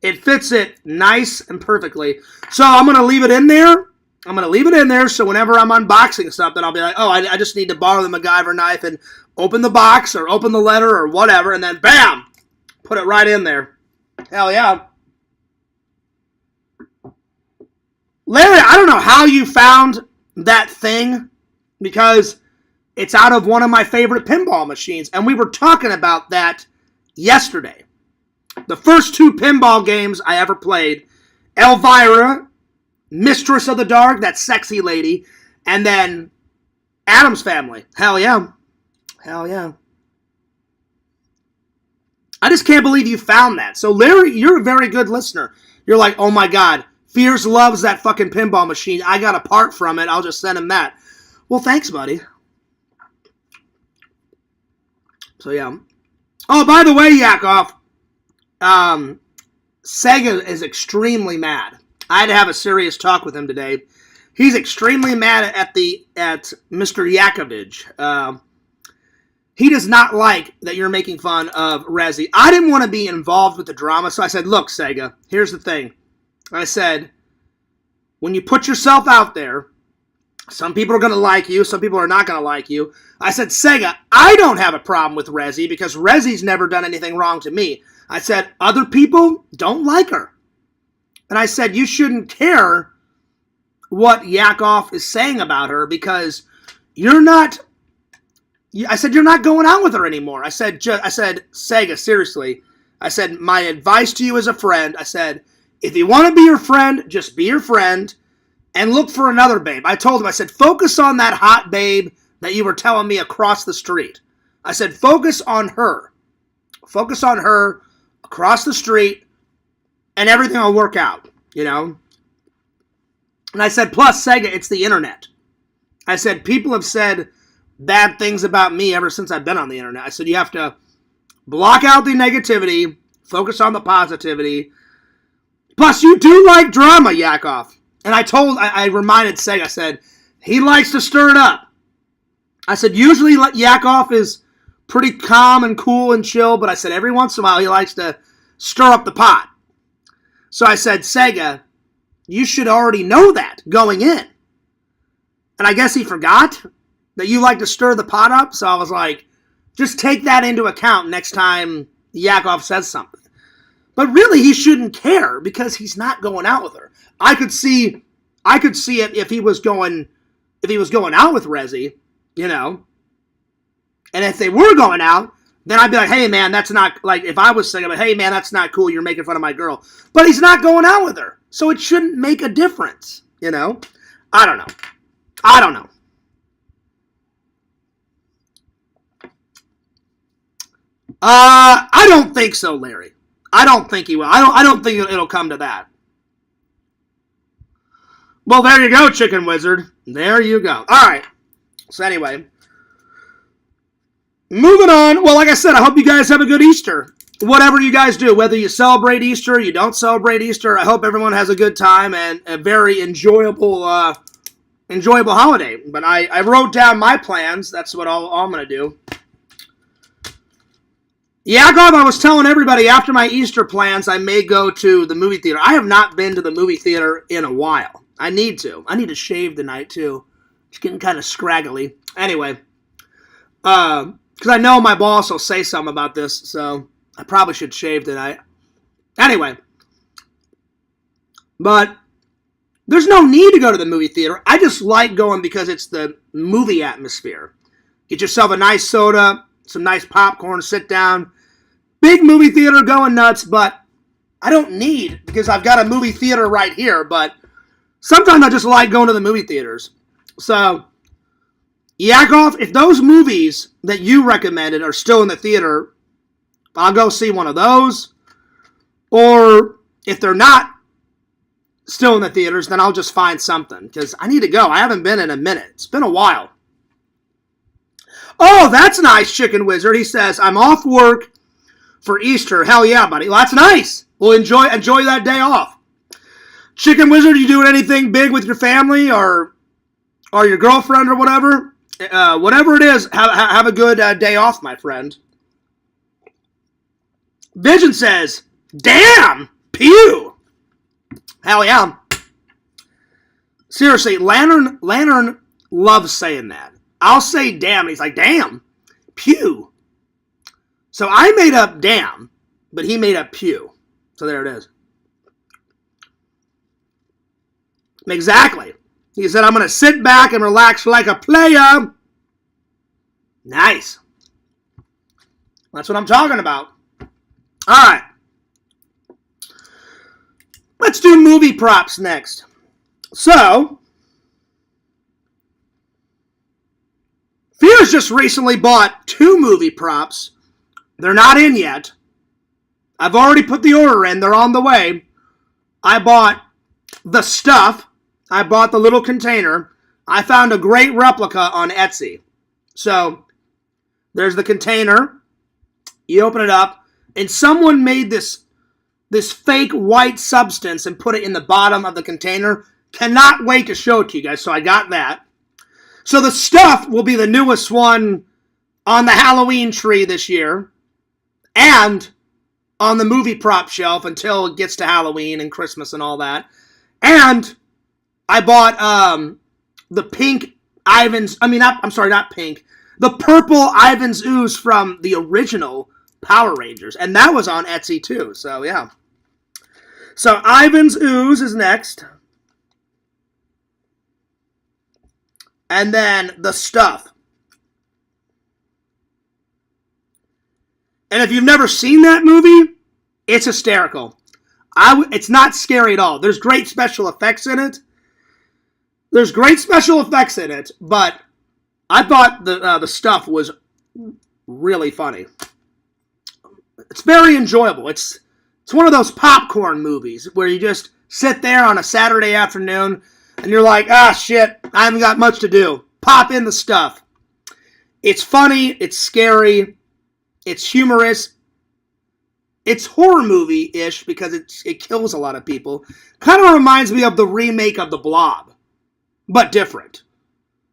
It fits it nice and perfectly. So I'm going to leave it in there. So whenever I'm unboxing something, I'll be like, oh, I just need to borrow the MacGyver knife and open the box or open the letter or whatever. And then, bam, put it right in there. Hell yeah. Larry, I don't know how you found that thing because it's out of one of my favorite pinball machines. And we were talking about that yesterday. The first 2 pinball games I ever played, Elvira, Mistress of the Dark, that sexy lady, and then Addams Family. Hell yeah. Hell yeah. I just can't believe you found that. So, Larry, you're a very good listener. You're like, oh my God, Fears loves that fucking pinball machine. I got a part from it. I'll just send him that. Well, thanks, buddy. So, yeah. Oh, by the way, Yakov, Sega is extremely mad. I had to have a serious talk with him today. He's extremely mad at Mr. Yakovich. He does not like that you're making fun of Resi. I didn't want to be involved with the drama, so I said, look, Sega, here's the thing. I said, when you put yourself out there, some people are going to like you, some people are not going to like you. I said, Sega, I don't have a problem with Resi because Resi's never done anything wrong to me. I said, other people don't like her. And I said, you shouldn't care what Yakov is saying about her because you're not... I said, you're not going out with her anymore. I said, Sega, seriously. I said, my advice to you as a friend, I said, if you want to be your friend, just be your friend and look for another babe. I told him, I said, focus on that hot babe that you were telling me across the street. I said, focus on her. Focus on her across the street and everything will work out, you know? And I said, plus, Sega, it's the internet. I said, people have said bad things about me ever since I've been on the internet. I said, you have to block out the negativity, focus on the positivity. Plus, you do like drama, Yakov. And I reminded Sega, I said, he likes to stir it up. I said, usually Yakov is pretty calm and cool and chill, but I said, every once in a while, he likes to stir up the pot. So I said, Sega, you should already know that going in. And I guess he forgot that you like to stir the pot up. So I was like, just take that into account next time Yakov says something. But really, he shouldn't care because he's not going out with her. I could see it if he was going out with Resi, you know. And if they were going out, then I'd be like, hey man, that's not, like, if I was saying, hey man, that's not cool, you're making fun of my girl. But he's not going out with her. So it shouldn't make a difference, you know. I don't know. I don't think so, Larry. I don't think he will. I don't think it'll come to that. Well, there you go, Chicken Wizard. There you go. All right. So anyway, moving on. Well, like I said, I hope you guys have a good Easter. Whatever you guys do, whether you celebrate Easter, you don't celebrate Easter, I hope everyone has a good time and a very enjoyable holiday. But I wrote down my plans. That's what all I'm going to do. Yakov, I was telling everybody after my Easter plans, I may go to the movie theater. I have not been to the movie theater in a while. I need to. I need to shave tonight, too. It's getting kind of scraggly. Anyway, because I know my boss will say something about this, so I probably should shave tonight. Anyway, but there's no need to go to the movie theater. I just like going because it's the movie atmosphere. Get yourself a nice soda, some nice popcorn, sit down. Big movie theater going nuts, but I don't need, because I've got a movie theater right here, but sometimes I just like going to the movie theaters. So, Yakov, if those movies that you recommended are still in the theater, I'll go see one of those. Or if they're not still in the theaters, then I'll just find something, because I need to go. I haven't been in a minute. It's been a while. Oh, that's nice, Chicken Wizard. He says, I'm off work for Easter. Hell yeah, buddy. Well, that's nice. Well, enjoy that day off. Chicken Wizard, you doing anything big with your family or your girlfriend or whatever? Whatever it is, have a good day off, my friend. Vision says, damn, pew. Hell yeah. Seriously, Lantern loves saying that. I'll say damn, and he's like, damn, pew. So I made up damn, but he made up pew. So there it is. Exactly. He said, I'm going to sit back and relax like a player. Nice. That's what I'm talking about. All right. Let's do movie props next. So, Fears just recently bought 2 movie props. They're not in yet. I've already put the order in. They're on the way. I bought the stuff. I bought the little container. I found a great replica on Etsy. So, there's the container. You open it up, and someone made this fake white substance and put it in the bottom of the container. Cannot wait to show it to you guys. So I got that. So the stuff will be the newest one on the Halloween tree this year and on the movie prop shelf until it gets to Halloween and Christmas and all that. And I bought the pink Ivan's, not pink, the purple Ivan's ooze from the original Power Rangers. And that was on Etsy too. So yeah. So Ivan's ooze is next. And then the stuff. And if you've never seen that movie, it's hysterical. It's not scary at all. There's great special effects in it. But I thought the stuff was really funny. It's very enjoyable. It's one of those popcorn movies where you just sit there on a Saturday afternoon and you're like, shit, I haven't got much to do. Pop in the stuff. It's funny. It's scary. It's humorous. It's horror movie-ish because it kills a lot of people. Kind of reminds me of the remake of The Blob, but different.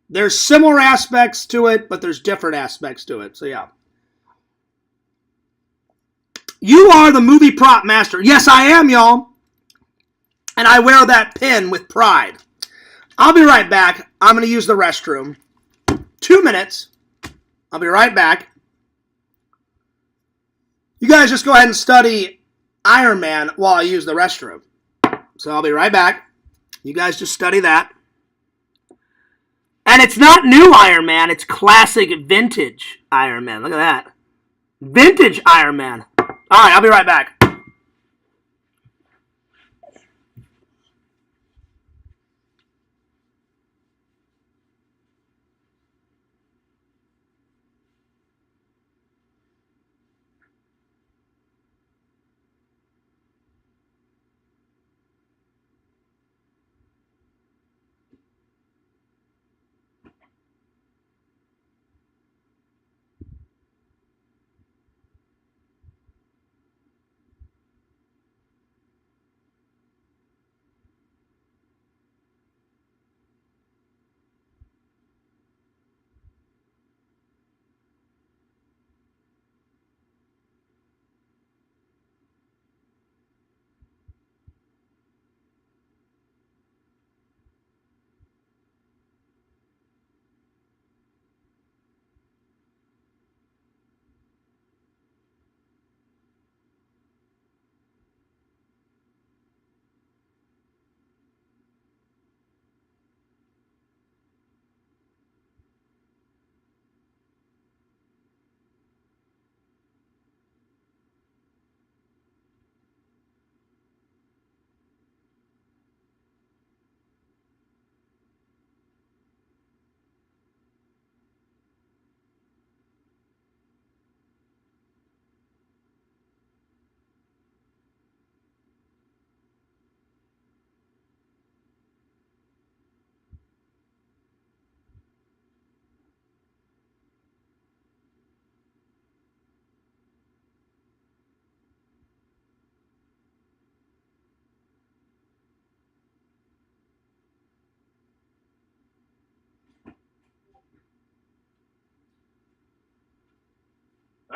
There's similar aspects to it, but there's different aspects to it. So, yeah. You are the movie prop master. Yes, I am, y'all. And I wear that pin with pride. I'll be right back. I'm going to use the restroom. 2 minutes. I'll be right back. You guys just go ahead and study Iron Man while I use the restroom. So I'll be right back. You guys just study that. And it's not new Iron Man. It's classic vintage Iron Man. Look at that. Vintage Iron Man. All right, I'll be right back.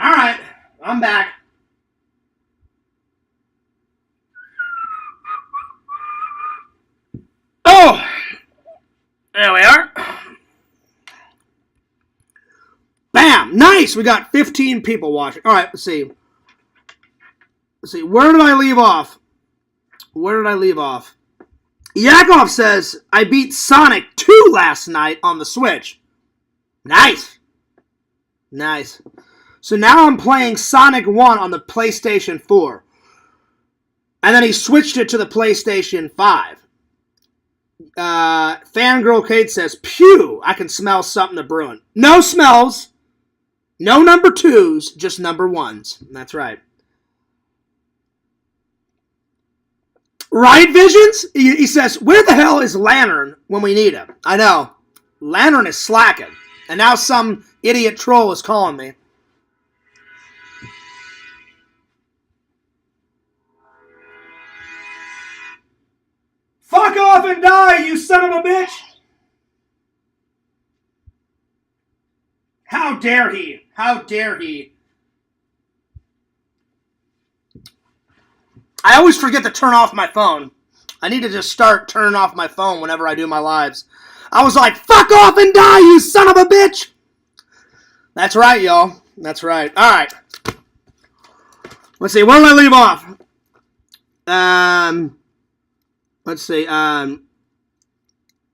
All right, I'm back. Oh, there we are. Bam, nice. We got 15 people watching. All right, let's see. Where did I leave off? Yakov says, I beat Sonic 2 last night on the Switch. Nice. Nice. So now I'm playing Sonic 1 on the PlayStation 4. And then he switched it to the PlayStation 5. Fangirl Kate says, Pew, I can smell something brewing. No smells. No number 2s, just number 1s. That's right. Right, Visions? He says, where the hell is Lantern when we need him? I know. Lantern is slacking. And now some idiot troll is calling me. Fuck off and die, you son of a bitch! How dare he? How dare he? I always forget to turn off my phone. I need to just start turning off my phone whenever I do my lives. I was like, fuck off and die, you son of a bitch! That's right, y'all. That's right. Alright. Let's see, where did I leave off? Let's see.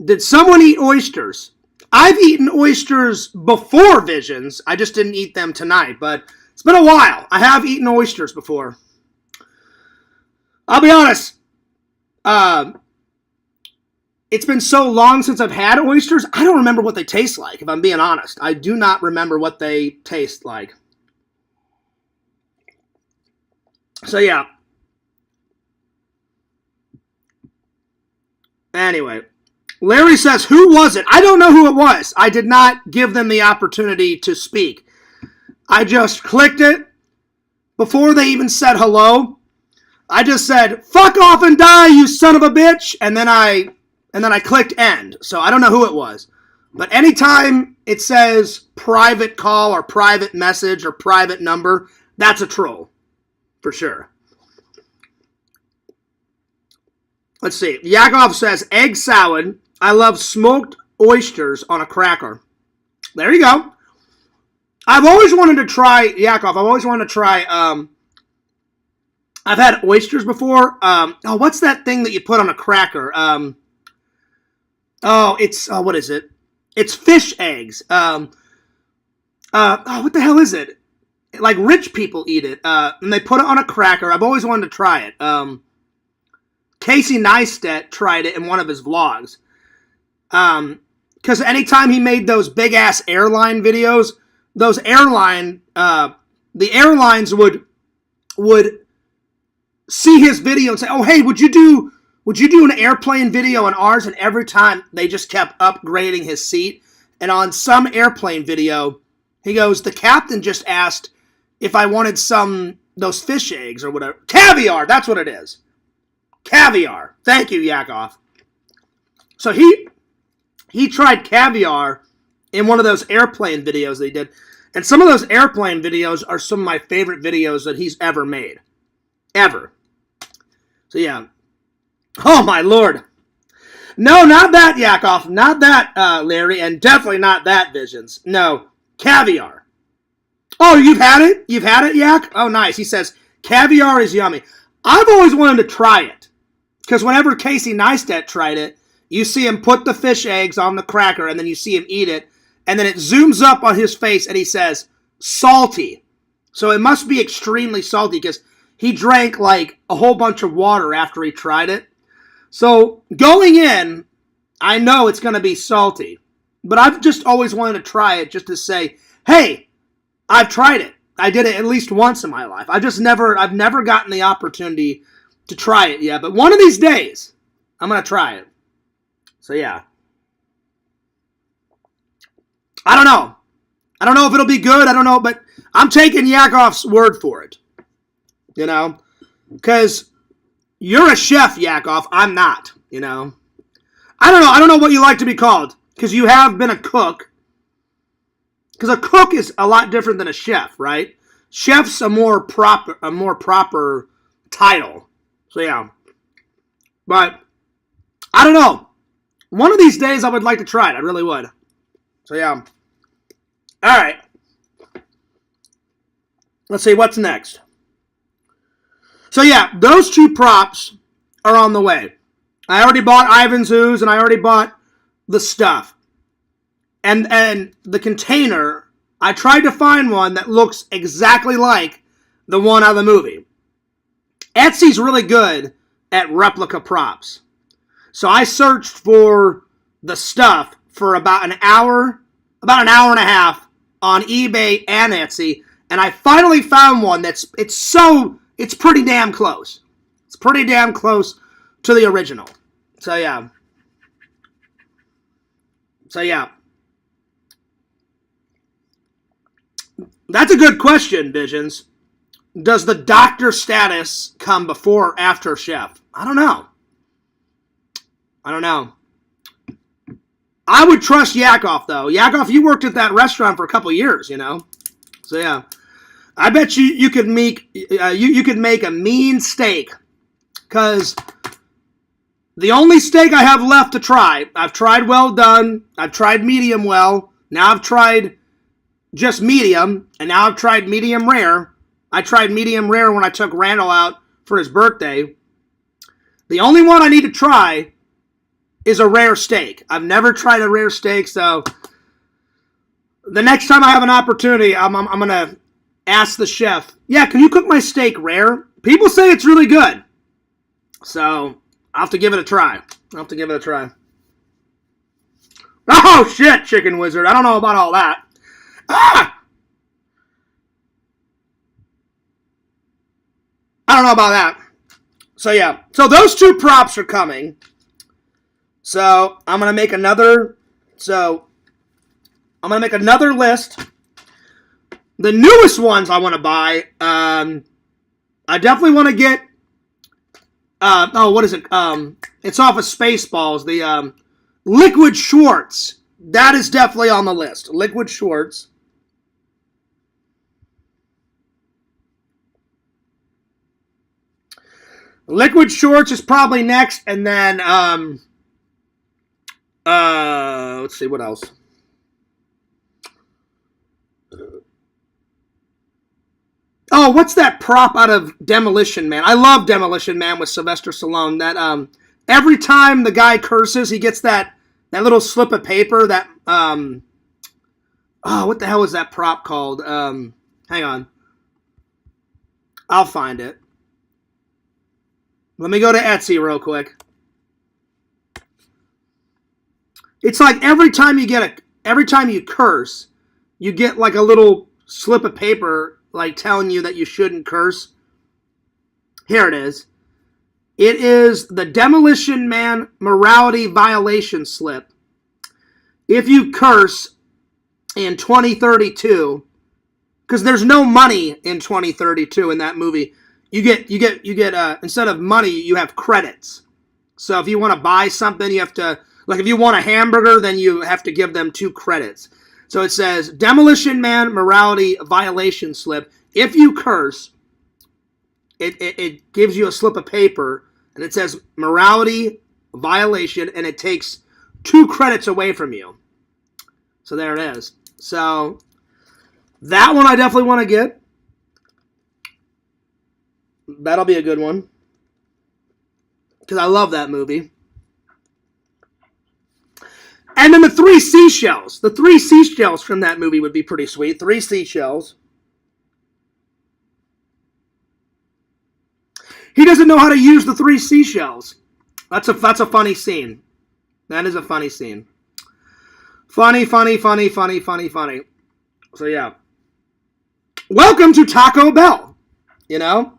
Did someone eat oysters? I've eaten oysters before Visions. I just didn't eat them tonight, but it's been a while. I have eaten oysters before. I'll be honest. It's been so long since I've had oysters, I don't remember what they taste like, if I'm being honest. I do not remember what they taste like. So, yeah. Anyway. Larry says, who was it? I don't know who it was. I did not give them the opportunity to speak. I just clicked it before they even said hello. I just said, fuck off and die, you son of a bitch. And then I clicked end. So I don't know who it was. But anytime it says private call or private message or private number, that's a troll. For sure. Let's see. Yakov says, egg salad. I love smoked oysters on a cracker. There you go. I've always wanted to try, Yakov, I've always wanted to try, I've had oysters before. What's that thing that you put on a cracker? What is it? It's fish eggs. What the hell is it? Like rich people eat it, and they put it on a cracker. I've always wanted to try it. Casey Neistat tried it in one of his vlogs. Because anytime he made those big-ass airline videos, the airlines would see his video and say, oh, hey, would you do an airplane video on ours? And every time they just kept upgrading his seat. And on some airplane video, he goes, the captain just asked if I wanted those fish eggs or whatever. Caviar, that's what it is. Caviar. Thank you, Yakov. So he tried caviar in one of those airplane videos they did. And some of those airplane videos are some of my favorite videos that he's ever made. Ever. So, yeah. Oh, my Lord. No, not that, Yakov. Not that, Larry. And definitely not that, Visions. No. Caviar. Oh, you've had it? You've had it, Yak? Oh, nice. He says, caviar is yummy. I've always wanted to try it. Because whenever Casey Neistat tried it, you see him put the fish eggs on the cracker, and then you see him eat it, and then it zooms up on his face, and he says, salty. So it must be extremely salty, because he drank, like, a whole bunch of water after he tried it. So going in, I know it's going to be salty. But I've just always wanted to try it just to say, hey, I've tried it. I did it at least once in my life. I've never gotten the opportunity to try it yet. But one of these days, I'm going to try it. So, yeah. I don't know. I don't know if it'll be good. I don't know. But I'm taking Yakov's word for it. You know? Because you're a chef, Yakov. I'm not. You know? I don't know. I don't know what you like to be called. Because you have been a cook. Because a cook is a lot different than a chef, right? Chef's a more proper title. So, yeah. But, I don't know. One of these days I would like to try it. I really would. So, yeah. All right. Let's see. What's next? So, yeah. Those two props are on the way. I already bought Ivan's Ooze, and I already bought the stuff. And the container, I tried to find one that looks exactly like the one out of the movie. Etsy's really good at replica props. So I searched for the stuff for about an hour and a half on eBay and Etsy, and I finally found one it's pretty damn close. It's pretty damn close to the original. So yeah. That's a good question, Visions. Does the doctor status come before or after chef? I don't know. I would trust Yakov, though. Yakov, you worked at that restaurant for a couple years, you know? So, yeah. I bet you could make you could make a mean steak. Because the only steak I have left to try, I've tried well done, I've tried medium well, now I've tried just medium, and now I've tried medium rare. I tried medium rare when I took Randall out for his birthday. The only one I need to try is a rare steak. I've never tried a rare steak, so the next time I have an opportunity, I'm going to ask the chef, yeah, can you cook my steak rare? People say it's really good. So I'll have to give it a try. Oh, shit, Chicken Wizard. I don't know about all that. I don't know about that. So, yeah. So, those two props are coming. So, I'm going to make another list. The newest ones I want to buy, I definitely want to get, what is it? It's off of Spaceballs. The Liquid Schwartz. That is definitely on the list. Liquid Schwartz. Liquid Schwartz is probably next, and then let's see what else. Oh, what's that prop out of Demolition Man? I love Demolition Man with Sylvester Stallone. That every time the guy curses, he gets that little slip of paper. That what the hell is that prop called? Hang on, I'll find it. Let me go to Etsy real quick. It's like every time you curse, you get like a little slip of paper like telling you that you shouldn't curse. Here it is. It is the Demolition Man morality violation slip. If you curse in 2032, because there's no money in 2032 in that movie. You get instead of money, you have credits. So if you want to buy something, you have to, like if you want a hamburger, then you have to give them 2 credits. So it says, Demolition Man morality violation slip. If you curse, it gives you a slip of paper, and it says morality violation, and it takes 2 credits away from you. So there it is. So that one I definitely want to get. That'll be a good one. Because I love that movie. And then the 3 seashells. The 3 seashells from that movie would be pretty sweet. 3 seashells. He doesn't know how to use the 3 seashells. That's a funny scene. That is a funny scene. Funny. So yeah. Welcome to Taco Bell. You know?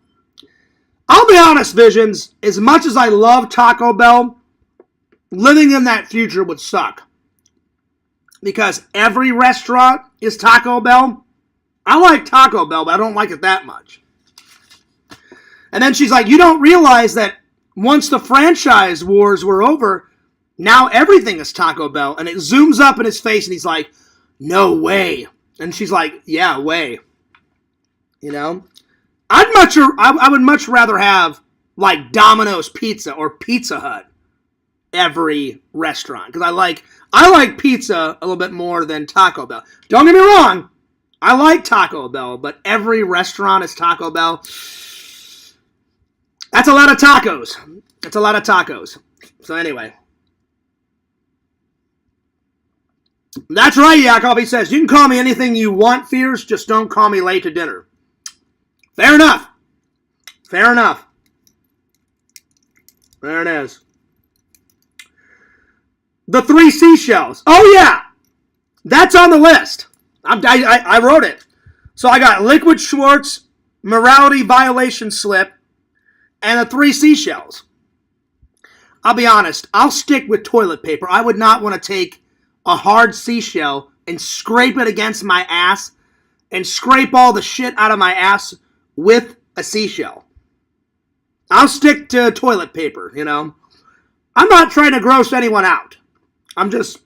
I'll be honest, Visions, as much as I love Taco Bell, living in that future would suck. Because every restaurant is Taco Bell. I like Taco Bell, but I don't like it that much. And then she's like, you don't realize that once the franchise wars were over, now everything is Taco Bell. And it zooms up in his face and he's like, no way. And she's like, yeah, way. You know? I would much rather have like Domino's Pizza or Pizza Hut every restaurant, because I like pizza a little bit more than Taco Bell. Don't get me wrong, I like Taco Bell, but every restaurant is Taco Bell. That's a lot of tacos. So anyway. That's right, Yakov. He says, you can call me anything you want, Fears, just don't call me late to dinner. Fair enough. Fair enough. There it is. The 3 seashells. Oh, yeah. That's on the list. I wrote it. So I got Liquid Schwartz, Morality Violation Slip, and the 3 seashells. I'll be honest. I'll stick with toilet paper. I would not want to take a hard seashell and scrape it against my ass and scrape all the shit out of my ass with a seashell. I'll stick to toilet paper, you know. I'm not trying to gross anyone out. I'm just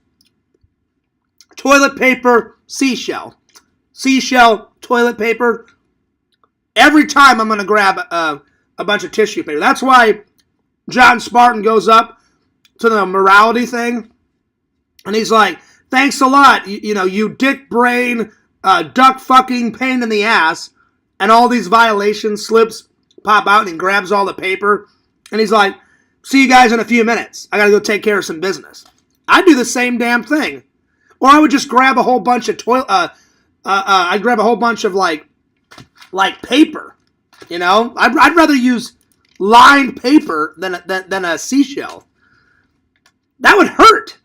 toilet paper, seashell. Seashell, toilet paper. Every time I'm going to grab a bunch of tissue paper. That's why John Spartan goes up to the morality thing. And he's like, thanks a lot, you know, you dick brain, duck fucking pain in the ass. And all these violation slips pop out and he grabs all the paper. And he's like, see you guys in a few minutes. I got to go take care of some business. I'd do the same damn thing. Or I would just grab a whole bunch of I'd grab a whole bunch of like paper. You know, I'd rather use lined paper than a seashell. That would hurt.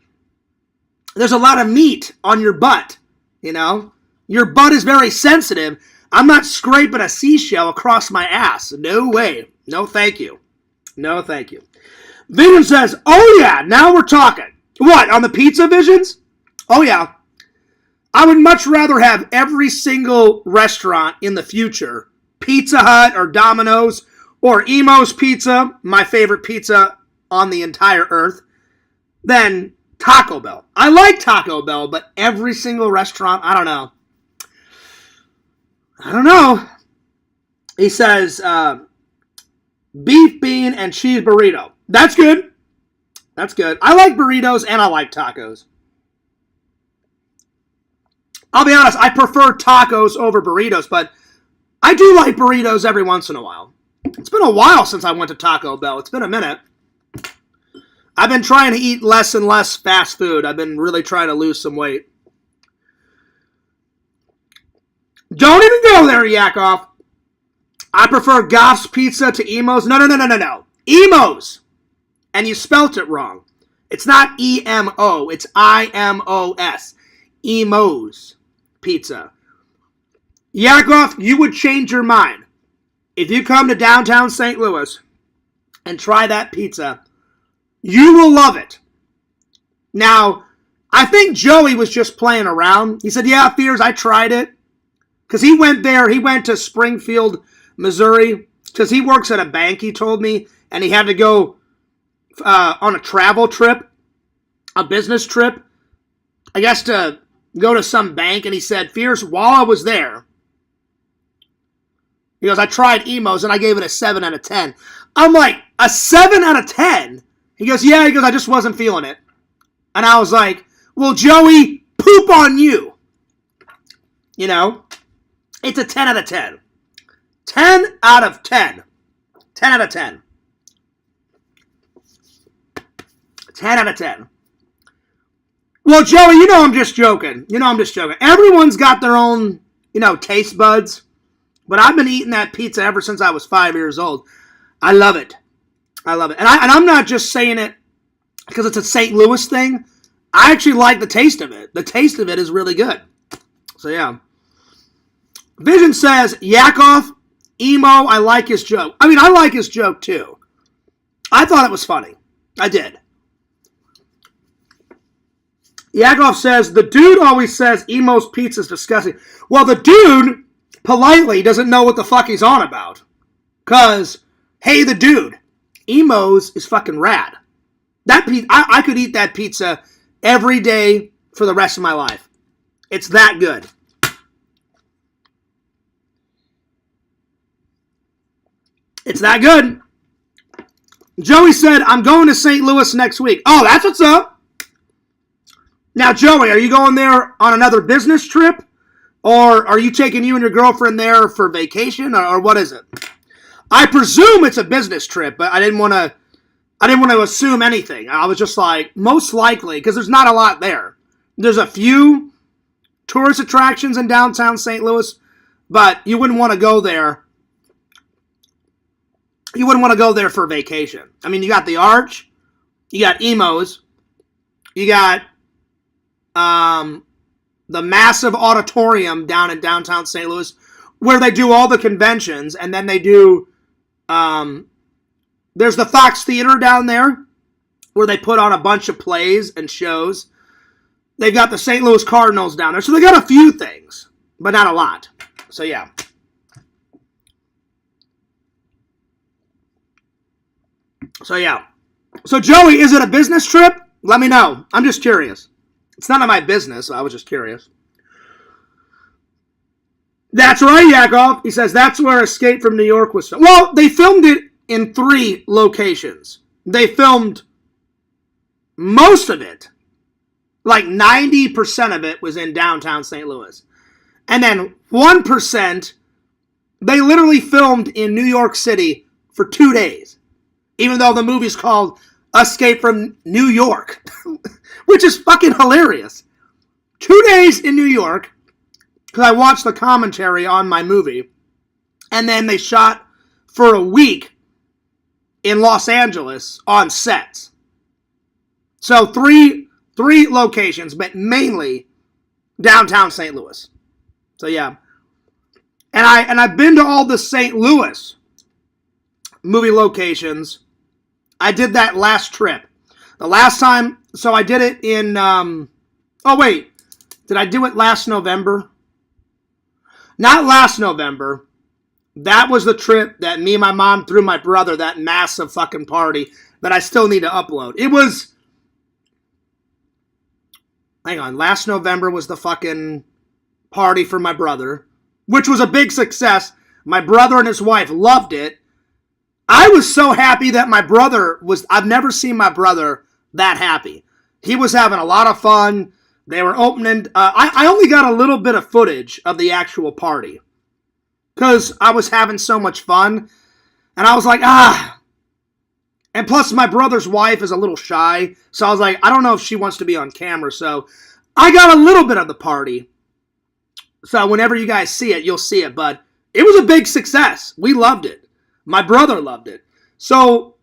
There's a lot of meat on your butt, you know. Your butt is very sensitive. I'm not scraping a seashell across my ass. No way. No thank you. No thank you. Vision says, oh yeah, now we're talking. What, on the pizza, Visions? Oh yeah. I would much rather have every single restaurant in the future, Pizza Hut or Domino's or Emo's Pizza, my favorite pizza on the entire earth, than Taco Bell. I like Taco Bell, but every single restaurant, I don't know. I don't know. He says, beef, bean, and cheese burrito. That's good. That's good. I like burritos and I like tacos. I'll be honest, I prefer tacos over burritos, but I do like burritos every once in a while. It's been a while since I went to Taco Bell. It's been a minute. I've been trying to eat less and less fast food. I've been really trying to lose some weight. Don't even go there, Yakov. I prefer Goff's Pizza to Emo's. No. Emo's. And you spelt it wrong. It's not E-M-O. It's I-M-O-S. Emo's Pizza. Yakov, you would change your mind. If you come to downtown St. Louis and try that pizza, you will love it. Now, I think Joey was just playing around. He said, yeah, Fears, I tried it. Because he went there. He went to Springfield, Missouri. Because he works at a bank, he told me. And he had to go on a travel trip. A business trip. I guess to go to some bank. And he said, Fears, while I was there, he goes, I tried Emo's and I gave it a 7 out of 10. I'm like, a 7 out of 10? He goes, yeah, I just wasn't feeling it. And I was like, well, Joey, poop on you. You know, it's a 10 out of 10. 10 out of 10. 10 out of 10. 10 out of 10. Well, Joey, you know I'm just joking. Everyone's got their own, taste buds. But I've been eating that pizza ever since I was 5 years old. I love it. And I'm not just saying it because it's a St. Louis thing. I actually like the taste of it. The taste of it is really good. So, yeah. Vision says, Yakov, Emo, I like his joke. I mean, I like his joke, too. I thought it was funny. I did. Yakov says, the dude always says Emo's pizza is disgusting. Well, the dude politely doesn't know what the fuck he's on about. Because, hey, the dude, Emo's is fucking rad. That pizza, I could eat that pizza every day for the rest of my life. It's that good. It's that good. Joey said, I'm going to St. Louis next week. Oh, that's what's up. Now, Joey, are you going there on another business trip? Or are you taking you and your girlfriend there for vacation? Or what is it? I presume it's a business trip, but I didn't want I didn't want to assume anything. I was just like, most likely, because there's not a lot there. There's a few tourist attractions in downtown St. Louis, but you wouldn't want to go there. You wouldn't want to go there for vacation. I mean, you got the Arch, you got Emos, you got the massive auditorium down in downtown St. Louis, where they do all the conventions, and then they do, there's the Fox Theater down there, where they put on a bunch of plays and shows. They've got the St. Louis Cardinals down there, so they got a few things, but not a lot. So yeah. So Joey, is it a business trip? Let me know. I'm just curious. It's none of my business. I was just curious. That's right, Yakov. He says that's where Escape from New York was filmed. Well, they filmed it in 3 locations. They filmed most of it. Like 90% of it was in downtown St. Louis. And then 1%, they literally filmed in New York City for 2 days. Even though the movie's called Escape from New York. Which is fucking hilarious. 2 days in New York, because I watched the commentary on my movie, and then they shot for a week in Los Angeles on sets. So three locations, but mainly downtown St. Louis. So yeah. And I've been to all the St. Louis movie locations. I did that last trip. The last time, so I did it in, oh wait, did I do it last November? Not last November. That was the trip that me and my mom threw my brother, that massive fucking party that I still need to upload. It was, hang on, last November was the fucking party for my brother, which was a big success. My brother and his wife loved it. I was so happy that my brother was, I've never seen my brother that happy. He was having a lot of fun. They were opening, I only got a little bit of footage of the actual party because I was having so much fun. And I was like, and plus my brother's wife is a little shy. So I was like, I don't know if she wants to be on camera. So I got a little bit of the party. So whenever you guys see it, you'll see it. But it was a big success. We loved it. My brother loved it. So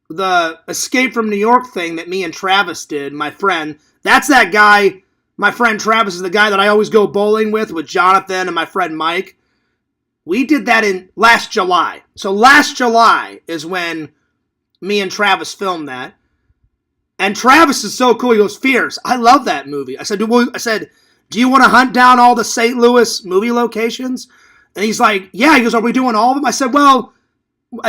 the Escape from New York thing that me and Travis did, my friend, that's that guy. My friend Travis is the guy that I always go bowling with Jonathan and my friend Mike. We did that in last July. So last July is when me and Travis filmed that. And Travis is so cool. He goes, Fierce, I love that movie. I said, do you want to hunt down all the St. Louis movie locations? And he's like, yeah. He goes, are we doing all of them? I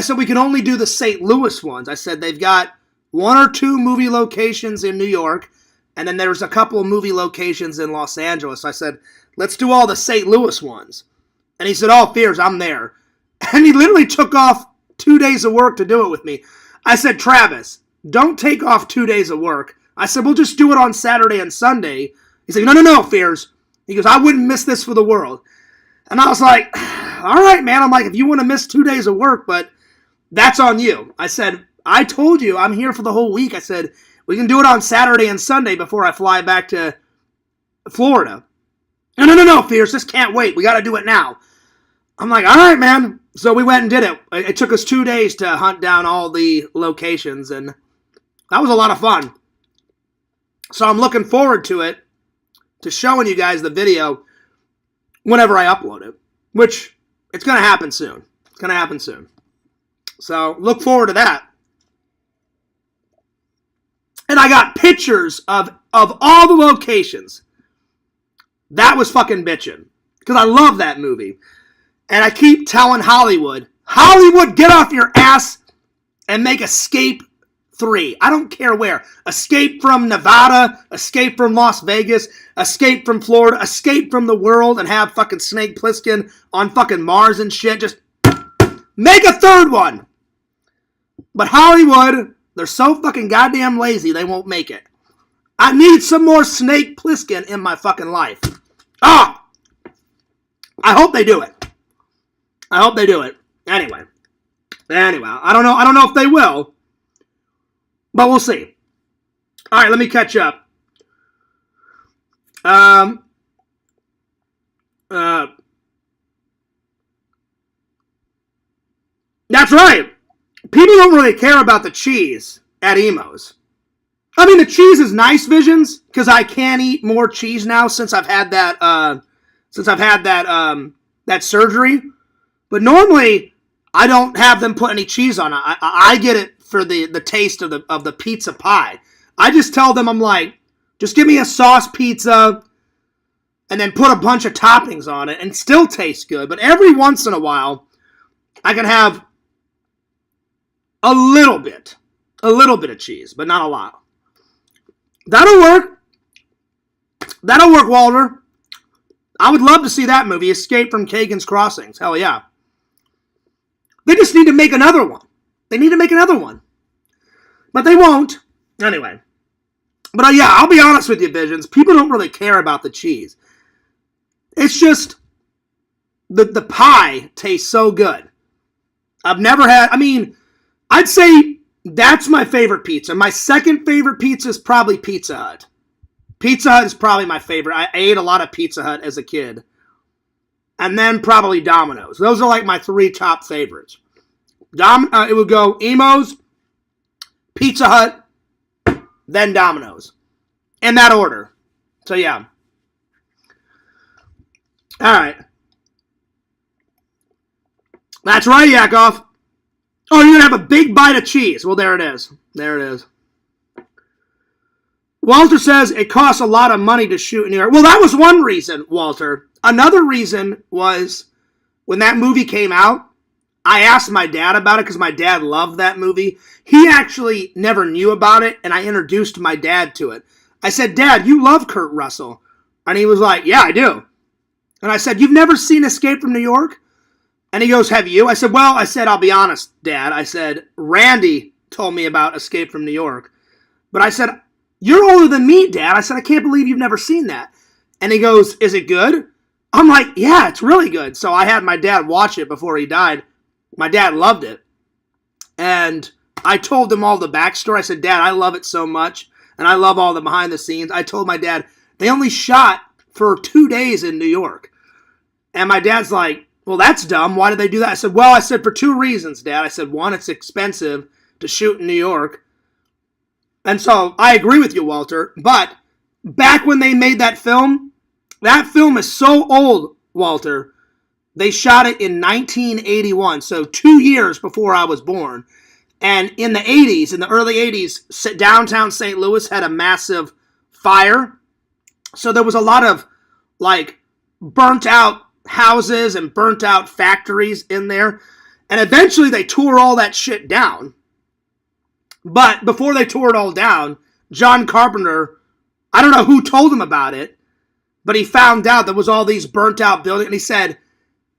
said, we can only do the St. Louis ones. I said, they've got 1 or 2 movie locations in New York, and then there's a couple of movie locations in Los Angeles. I said, let's do all the St. Louis ones. And he said, oh, Fears, I'm there. And he literally took off 2 days of work to do it with me. I said, Travis, don't take off 2 days of work. I said, we'll just do it on Saturday and Sunday. He said, no, Fears. He goes, I wouldn't miss this for the world. And I was like, all right, man. I'm like, if you want to miss 2 days of work, but that's on you. I said, I told you I'm here for the whole week. I said, we can do it on Saturday and Sunday before I fly back to Florida. No, Fierce, this can't wait. We got to do it now. I'm like, all right, man. So we went and did it. It took us 2 days to hunt down all the locations, and that was a lot of fun. So I'm looking forward to it, to showing you guys the video whenever I upload it, which it's going to happen soon. It's going to happen soon. So look forward to that. And I got pictures of all the locations. That was fucking bitchin'. Because I love that movie. And I keep telling Hollywood, get off your ass and make Escape 3. I don't care where. Escape from Nevada, Escape from Las Vegas, Escape from Florida, Escape from the world, and have fucking Snake Plissken on fucking Mars and shit. Just make a third one. But Hollywood, they're so fucking goddamn lazy, they won't make it. I need some more Snake Plissken in my fucking life. I hope they do it. Anyway, I don't know if they will. But we'll see. All right, let me catch up. That's right. People don't really care about the cheese at Emo's. I mean, the cheese is nice, Visions, because I can eat more cheese now since I've had that that surgery. But normally, I don't have them put any cheese on it. I get it for the taste of the pizza pie. I just tell them, I'm like, just give me a sauce pizza and then put a bunch of toppings on it and still tastes good. But every once in a while, I can have a little bit of cheese, but not a lot. That'll work. That'll work, Walter. I would love to see that movie, Escape from CAGAN's Crossings. Hell yeah. They just need to make another one. They need to make another one. But they won't. Anyway. But yeah, I'll be honest with you, Visions. People don't really care about the cheese. It's just the pie tastes so good. I've never had, I mean, I'd say that's my favorite pizza. My second favorite pizza is probably Pizza Hut. Pizza Hut is probably my favorite. I ate a lot of Pizza Hut as a kid. And then probably Domino's. Those are like my three top favorites. It would go Emo's, Pizza Hut, then Domino's. In that order. So yeah. Alright. That's right, Yakov. Oh, you're going to have a big bite of cheese. Well, there it is. There it is. Walter says it costs a lot of money to shoot in New York. Well, that was one reason, Walter. Another reason was when that movie came out, I asked my dad about it because my dad loved that movie. He actually never knew about it, and I introduced my dad to it. I said, Dad, you love Kurt Russell. And he was like, yeah, I do. And I said, you've never seen Escape from New York? And he goes, have you? I said, well, I'll be honest, Dad. I said, Randy told me about Escape from New York. But I said, you're older than me, Dad. I said, I can't believe you've never seen that. And he goes, is it good? I'm like, yeah, it's really good. So I had my dad watch it before he died. My dad loved it. And I told him all the backstory. I said, Dad, I love it so much. And I love all the behind the scenes. I told my dad, they only shot for 2 days in New York. And my dad's like, well, that's dumb. Why did they do that? I said, for 2 reasons, Dad. I said, one, it's expensive to shoot in New York. And so I agree with you, Walter. But back when they made that film is so old, Walter. They shot it in 1981, so 2 years before I was born. And in the 80s, in the early 80s, downtown St. Louis had a massive fire. So there was a lot of, like, burnt out houses and burnt out factories in there. And eventually they tore all that shit down. But before they tore it all down, John Carpenter, I don't know who told him about it, but he found out there was all these burnt out buildings, and he said,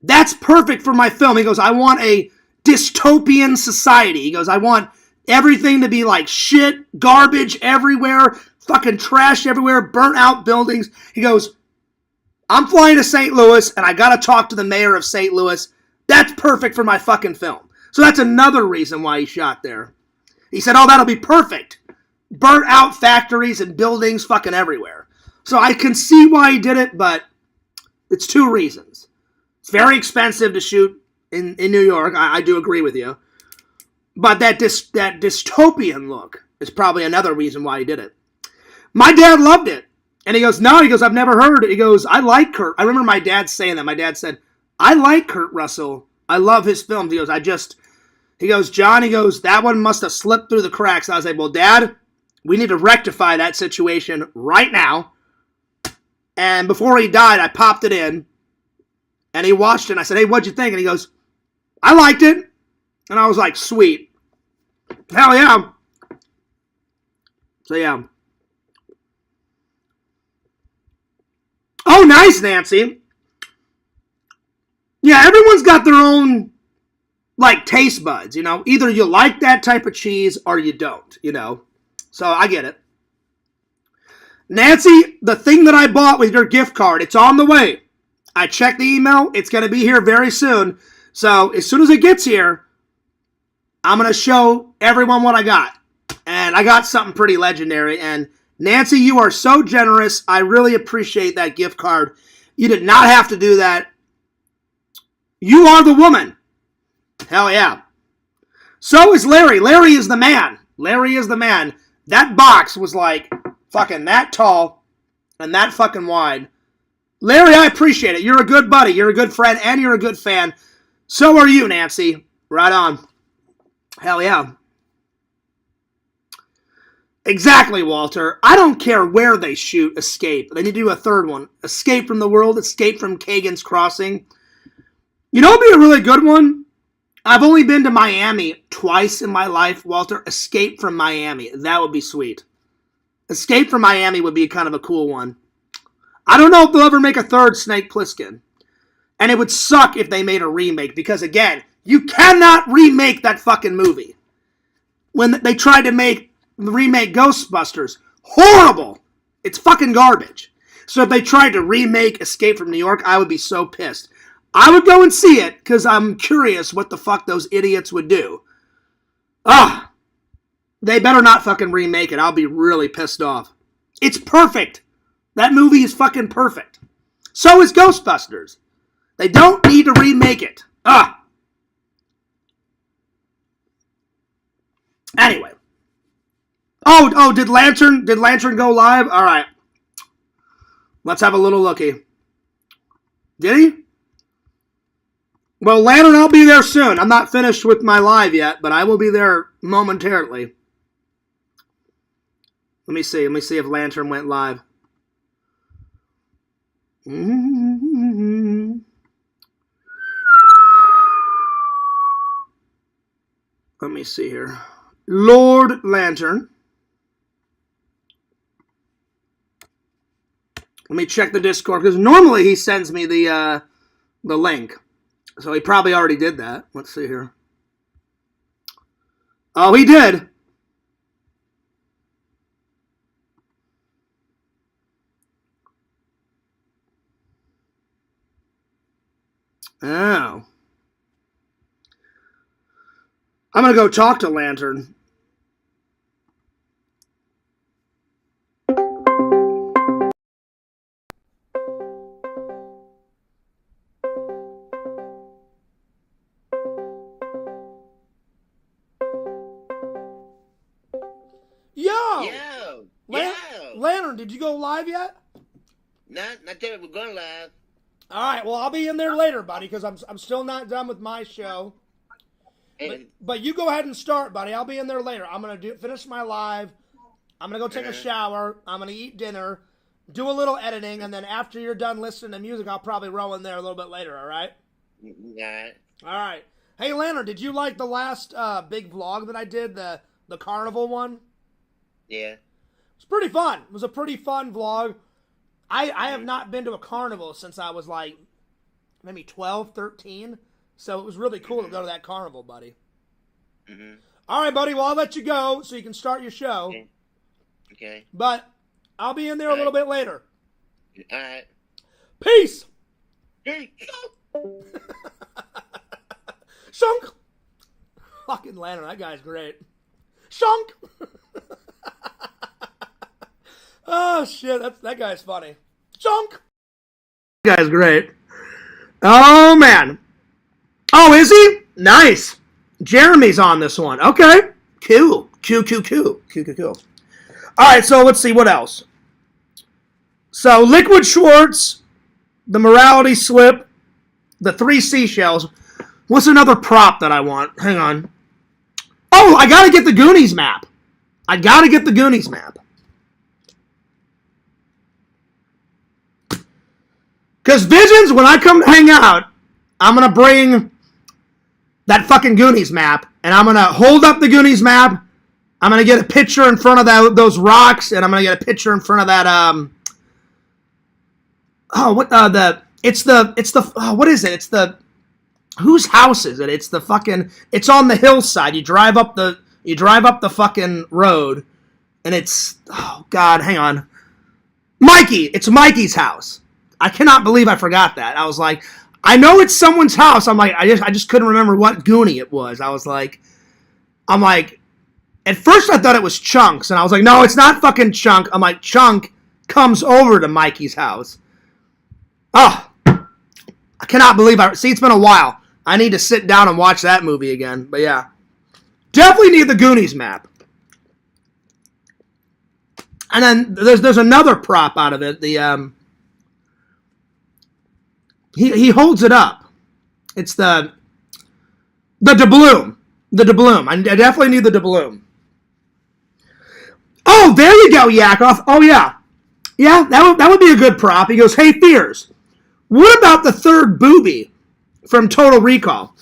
that's perfect for my film. He goes, I want a dystopian society. He goes, I want everything to be like shit, garbage everywhere, fucking trash everywhere, burnt out buildings. He goes, I'm flying to St. Louis, and I got to talk to the mayor of St. Louis. That's perfect for my fucking film. So that's another reason why he shot there. He said, oh, that'll be perfect. Burnt out factories and buildings fucking everywhere. So I can see why he did it, but it's 2 reasons. It's very expensive to shoot in New York. I do agree with you. But that dystopian look is probably another reason why he did it. My dad loved it. And he goes, no, I've never heard it. He goes, I like Kurt. I remember my dad saying that. My dad said, I like Kurt Russell. I love his films. He goes, John, that one must have slipped through the cracks. I was like, well, Dad, we need to rectify that situation right now. And before he died, I popped it in. And he watched it. And I said, hey, what'd you think? And he goes, I liked it. And I was like, sweet. Hell yeah. So, yeah. Oh, nice, Nancy. Yeah, everyone's got their own, like, taste buds, you know. Either you like that type of cheese or you don't, you know. So, I get it. Nancy, the thing that I bought with your gift card, it's on the way. I checked the email. It's going to be here very soon. So, as soon as it gets here, I'm going to show everyone what I got. And man, I got something pretty legendary. And Nancy, you are so generous. I really appreciate that gift card. You did not have to do that. You are the woman. Hell yeah. So is Larry. Larry is the man. Larry is the man. That box was like fucking that tall and that fucking wide. Larry, I appreciate it. You're a good buddy. You're a good friend, and you're a good fan. So are you, Nancy. Right on. Hell yeah. Exactly, Walter. I don't care where they shoot Escape. They need to do a third one. Escape from the World, Escape from CAGAN's Crossing. You know what would be a really good one? I've only been to Miami twice in my life, Walter. Escape from Miami. That would be sweet. Escape from Miami would be kind of a cool one. I don't know if they'll ever make a third Snake Plissken. And it would suck if they made a remake because, again, you cannot remake that fucking movie. When they tried to remake Ghostbusters, horrible. It's fucking garbage. So if they tried to remake Escape from New York, I would be so pissed. I would go and see it because I'm curious what the fuck those idiots would do. They better not fucking remake it. I'll be really pissed off. It's perfect. That movie is fucking perfect. So is Ghostbusters. They don't need to remake it. Anyway. Did Lantern go live? All right. Let's have a little looky. Did he? Well, Lantern, I'll be there soon. I'm not finished with my live yet, but I will be there momentarily. Let me see if Lantern went live. Let me see here. Lord Lantern. Let me check the Discord, because normally he sends me the link. So he probably already did that. Let's see here. Oh, he did. Oh. I'm going to go talk to Lantern. Lantern, did you go live yet? Not yet. We're going live. All right. Well, I'll be in there later, buddy, because I'm still not done with my show. But you go ahead and start, buddy. I'll be in there later. I'm gonna finish my live. I'm gonna go take a shower. I'm gonna eat dinner, do a little editing, and then after you're done listening to music, I'll probably roll in there a little bit later. All right? All right. All right. Hey, Lantern, did you like the last big vlog that I did, the carnival one? Yeah. It's pretty fun. It was a pretty fun vlog. I have not been to a carnival since I was like maybe 12, 13. So it was really cool to go to that carnival, buddy. Mm-hmm. All right, buddy. Well, I'll let you go so you can start your show. Okay. But I'll be in there a little bit later. All right. Peace. Peace. Shunk. Fucking Lantern. That guy's great. Shunk. Oh, shit. That guy's funny. Shunk. That guy's great. Oh, man. Oh, is he? Nice. Jeremy's on this one. Okay. Cool. Cool. All right, so let's see what else. So, Liquid Schwartz, the Morality Slip, the 3 seashells. What's another prop that I want? Hang on. Oh, I got to get the Goonies map. Because Visions, when I come to hang out, I'm going to bring that fucking Goonies map, and I'm going to hold up the Goonies map. I'm going to get a picture in front of those rocks, and I'm going to get a picture in front of that, what is it? It's the, whose house is it? It's the fucking, it's on the hillside. You drive up the fucking road, and it's, oh God, hang on. It's Mikey's house. I cannot believe I forgot that. I was like, I know it's someone's house. I'm like, I just couldn't remember what Goonie it was. I'm like, At first I thought it was Chunks, and I was like, no, it's not fucking Chunk. I'm like, Chunk comes over to Mikey's house. Oh, I cannot believe see, it's been a while. I need to sit down and watch that movie again. But yeah, definitely need the Goonies map. And then there's another prop out of it. The he holds it up. It's the doubloon. The doubloon. I definitely need the doubloon. Oh, there you go, Yakov. Oh, yeah. Yeah, that would be a good prop. He goes, hey, Fears, what about the third booby from Total Recall?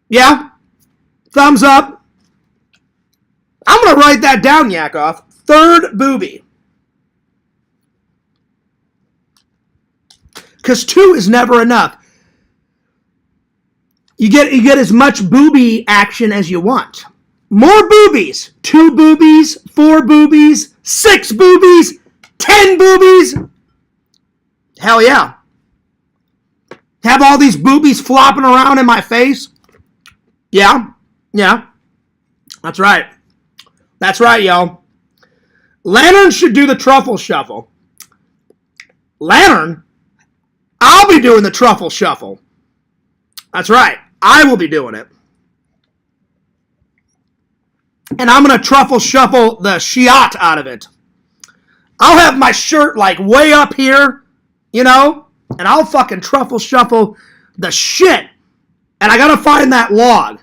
Yeah? Thumbs up. I'm going to write that down, Yakov. Third booby. Because 2 is never enough. You get as much booby action as you want. More boobies. 2 boobies, 4 boobies, 6 boobies, 10 boobies. Hell yeah. Have all these boobies flopping around in my face. Yeah. Yeah. That's right. That's right, yo. Lantern should do the truffle shuffle. Lantern? I'll be doing the truffle shuffle. That's right. I will be doing it. And I'm going to truffle shuffle the shit out of it. I'll have my shirt like way up here, you know, and I'll fucking truffle shuffle the shit. And I got to find that log.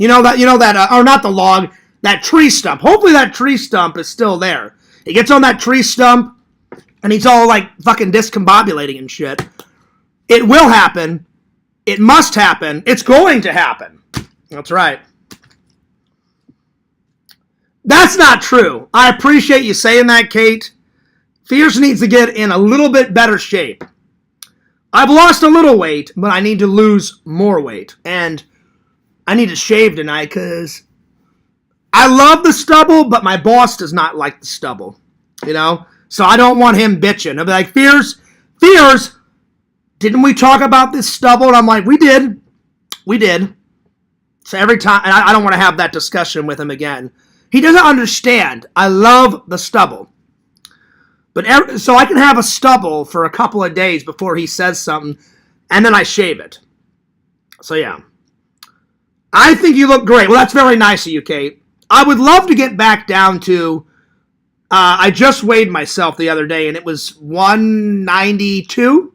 Or not the log, that tree stump. Hopefully that tree stump is still there. He gets on that tree stump and he's all like fucking discombobulating and shit. It will happen. It must happen. It's going to happen. That's right. That's not true. I appreciate you saying that, Kate. Fears needs to get in a little bit better shape. I've lost a little weight, but I need to lose more weight. And I need to shave tonight because I love the stubble, but my boss does not like the stubble. You know? So I don't want him bitching. I'll be like, Fears, didn't we talk about this stubble? And I'm like, we did. So every time, and I don't want to have that discussion with him again. He doesn't understand. I love the stubble. But so I can have a stubble for a couple of days before he says something, and then I shave it. So yeah. I think you look great. Well, that's very nice of you, Kate. I would love to get back down to, I just weighed myself the other day, and it was 192,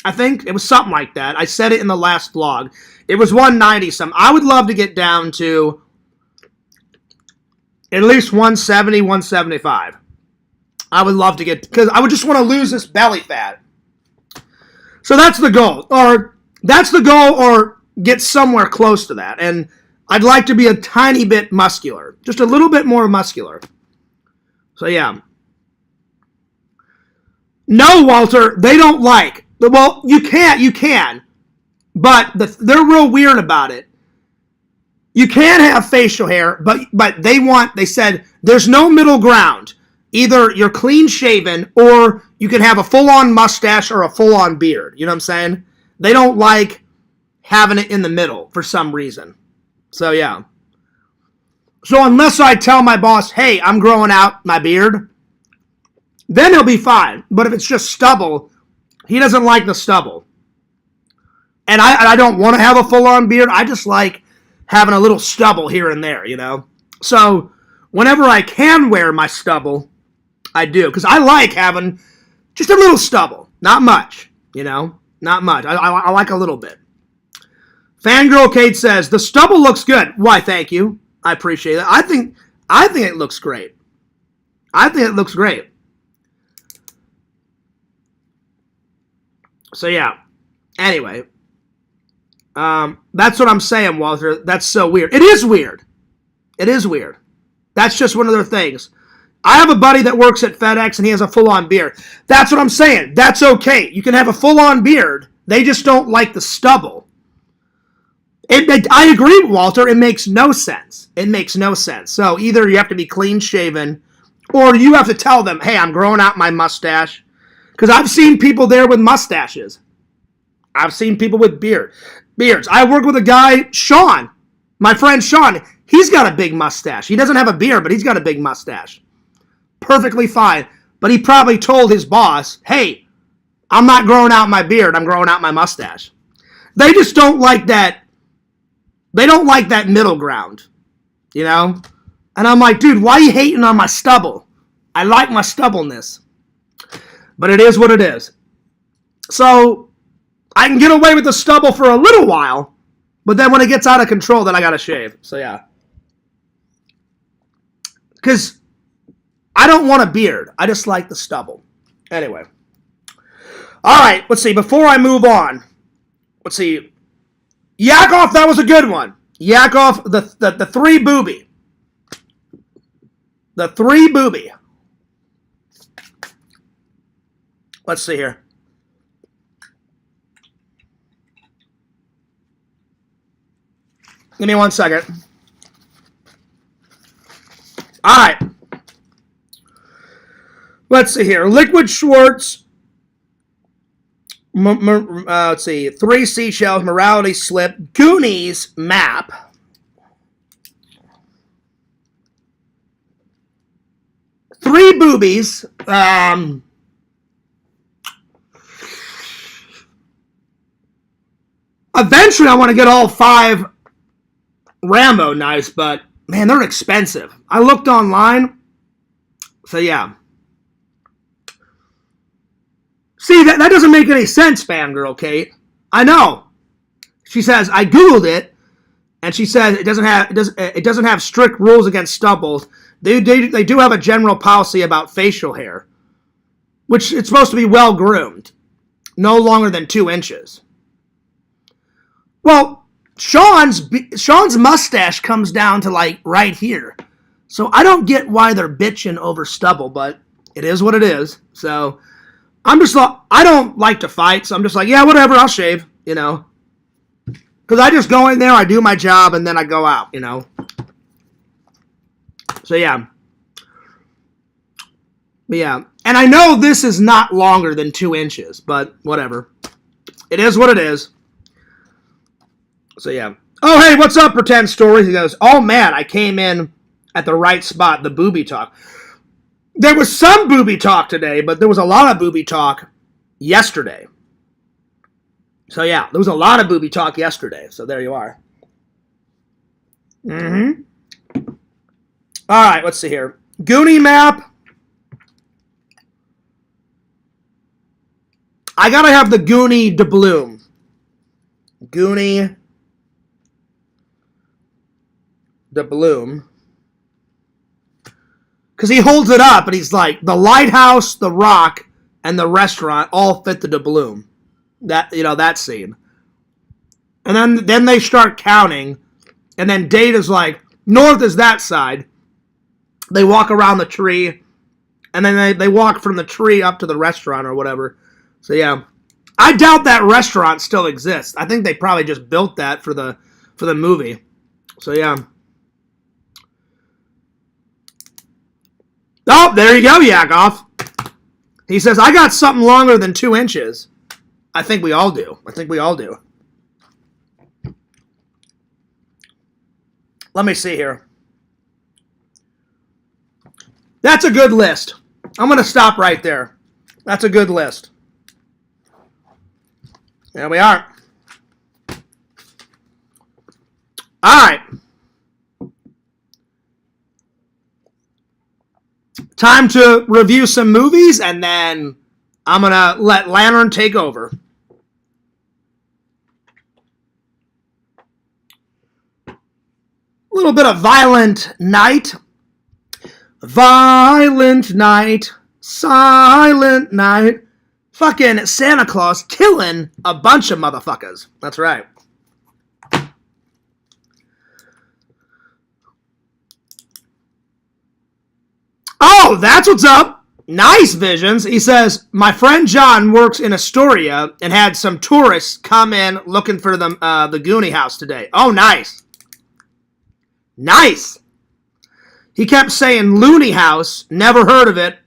I think. It was something like that. I said it in the last vlog. It was 190 something. I would love to get down to at least 170, 175. I would love to get, because I would just want to lose this belly fat. So that's the goal. Or get somewhere close to that. And I'd like to be a tiny bit muscular. Just a little bit more muscular. So yeah. No, Walter, they don't like. Well, you can. But they're real weird about it. You can have facial hair, but they said there's no middle ground. Either you're clean shaven or you can have a full-on mustache or a full-on beard. You know what I'm saying? They don't like having it in the middle for some reason. So yeah. So unless I tell my boss, hey, I'm growing out my beard, then he'll be fine. But if it's just stubble, he doesn't like the stubble. And I don't want to have a full-on beard. I just like having a little stubble here and there, you know? So whenever I can wear my stubble, I do. Because I like having just a little stubble. Not much, you know? Not much. I like a little bit. Fangirl Kate says, the stubble looks good. Why, thank you. I appreciate it. I think it looks great. So yeah. Anyway. That's what I'm saying, Walter. That's so weird. It is weird. That's just one of their things. I have a buddy that works at FedEx and he has a full-on beard. That's what I'm saying. That's okay. You can have a full-on beard. They just don't like the stubble. I agree, Walter. It makes no sense. So either you have to be clean-shaven or you have to tell them, hey, I'm growing out my mustache. Because I've seen people there with mustaches. I've seen people with beards. I work with a guy, Sean. My friend Sean. He's got a big mustache. He doesn't have a beard, but he's got a big mustache. Perfectly fine. But he probably told his boss, hey, I'm not growing out my beard. I'm growing out my mustache. They just don't like that. They don't like that middle ground, you know? And I'm like, dude, why are you hating on my stubble? I like my stubbleness. But it is what it is. So I can get away with the stubble for a little while, but then when it gets out of control, then I got to shave. So yeah. Because I don't want a beard. I just like the stubble. Anyway. All right, let's see. Before I move on, let's see. Yakov, that was a good one. Yakov, the three booby. The three booby. Let's see here. Give me 1 second. All right. Let's see here. Liquid Schwartz. Let's see. 3 Seashells. Morality Slip. Goonies Map. Three Boobies. Eventually, I want to get all 5 Rambo knives, but man, they're expensive. I looked online, so yeah. See, that doesn't make any sense, fangirl Kate. I know. She says I googled it, and she says it doesn't have strict rules against stubbles. They do have a general policy about facial hair, which it's supposed to be well groomed, no longer than 2 inches. Well, Sean's mustache comes down to like right here. So I don't get why they're bitching over stubble, but it is what it is. So I'm just like, I don't like to fight, so I'm just like, yeah, whatever, I'll shave, you know. Because I just go in there, I do my job, and then I go out, you know. So yeah. But yeah. And I know this is not longer than 2 inches, but whatever. It is what it is. So, yeah. Oh, hey, what's up, Pretend Stories? He goes, oh, man, I came in at the right spot, the booby talk. There was some booby talk today, but there was a lot of booby talk yesterday. So, yeah, there was a lot of booby talk yesterday. So, there you are. Mm-hmm. All right, let's see here. Goonie Map. I gotta have the Goonie doubloon. Goonie doubloon. Because he holds it up and he's like, the lighthouse, the rock, and the restaurant all fit the doubloon. That, you know, that scene. And then they start counting. And then Data's like, north is that side. They walk around the tree. And then they walk from the tree up to the restaurant or whatever. So, yeah. I doubt that restaurant still exists. I think they probably just built that for the movie. So, yeah. Oh, there you go, Yakov. He says, I got something longer than 2 inches. I think we all do. Let me see here. That's a good list. I'm going to stop right there. That's a good list. There we are. All right. Time to review some movies, and then I'm going to let Lantern take over. A little bit of Violent Night. Violent Night. Silent Night. Fucking Santa Claus killing a bunch of motherfuckers. That's right. Oh, that's what's up. Nice, Visions. He says, my friend John works in Astoria and had some tourists come in looking for the Goonie house today. Oh, nice. Nice. He kept saying Looney House, never heard of it,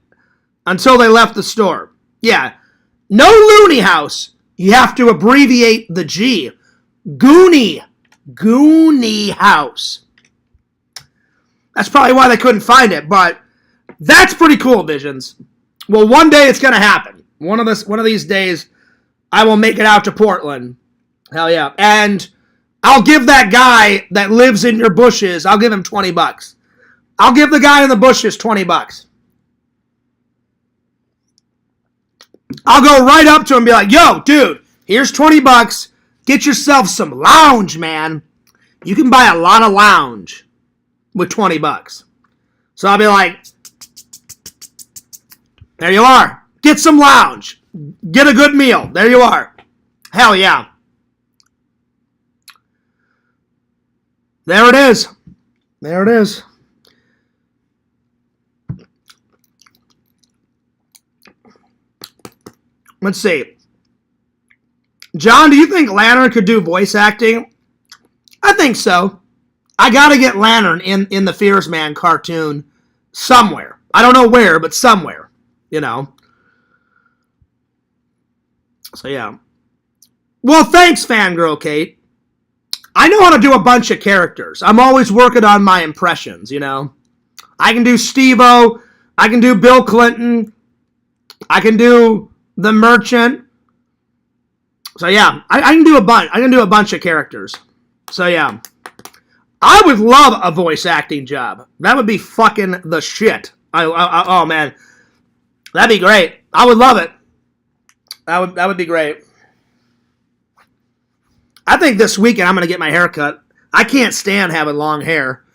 until they left the store. Yeah. No Looney House. You have to abbreviate the G. Goonie. Goonie House. That's probably why they couldn't find it, but that's pretty cool, Visions. Well, one day it's going to happen. One of these days, I will make it out to Portland. Hell yeah. And I'll give that guy that lives in your bushes, I'll give him $20. I'll give the guy in the bushes $20. I'll go right up to him and be like, yo, dude, here's $20. Get yourself some lounge, man. You can buy a lot of lounge with $20. So I'll be like, there you are. Get some lounge. Get a good meal. There you are. Hell yeah. There it is. There it is. Let's see. John, do you think Lantern could do voice acting? I think so. I gotta get Lantern in the Fierce Man cartoon somewhere. I don't know where, but somewhere. You know. So yeah. Well, thanks, Fangirl Kate. I know how to do a bunch of characters. I'm always working on my impressions, you know. I can do Steve-O. I can do Bill Clinton. I can do the Merchant. So yeah, I can do a bunch. I can do a bunch of characters. So yeah, I would love a voice acting job. That would be fucking the shit. Oh man, that'd be great. I would love it. That would be great. I think this weekend I'm gonna get my hair cut. I can't stand having long hair.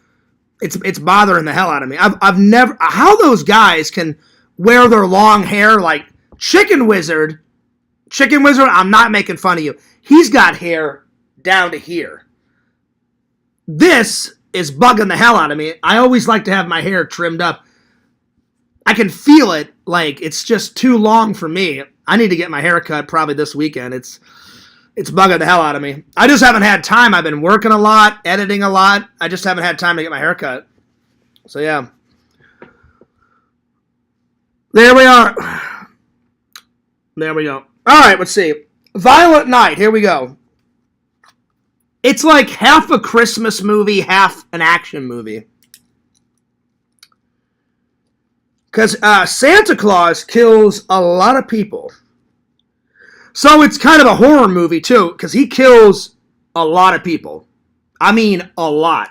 It's bothering the hell out of me. I've never how those guys can wear their long hair like Chicken Wizard. Chicken Wizard, I'm not making fun of you. He's got hair down to here. This is bugging the hell out of me. I always like to have my hair trimmed up. I can feel it like it's just too long for me. I need to get my hair cut probably this weekend. It's bugging the hell out of me. I just haven't had time. I've been working a lot, editing a lot. I just haven't had time to get my hair cut. So yeah. There we are. There we go. All right, let's see. Violent Night. Here we go. It's like half a Christmas movie, half an action movie. Because Santa Claus kills a lot of people. So it's kind of a horror movie, too, because he kills a lot of people. I mean, a lot.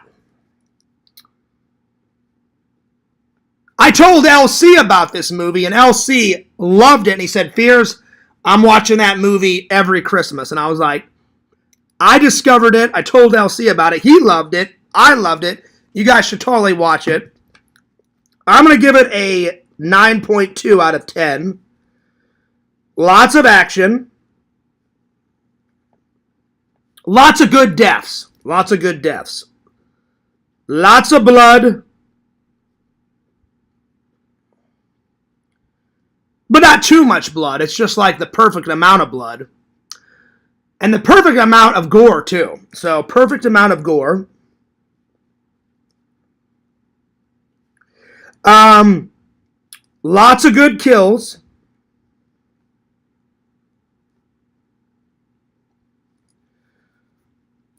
I told LC about this movie, and LC loved it, and he said, Fears, I'm watching that movie every Christmas. And I was like, I discovered it. I told LC about it. He loved it. I loved it. You guys should totally watch it. I'm going to give it a 9.2 out of 10. Lots of action. Lots of good deaths. Lots of good deaths. Lots of blood. But not too much blood. It's just like the perfect amount of blood. And the perfect amount of gore, too. So, perfect amount of gore. Lots of good kills.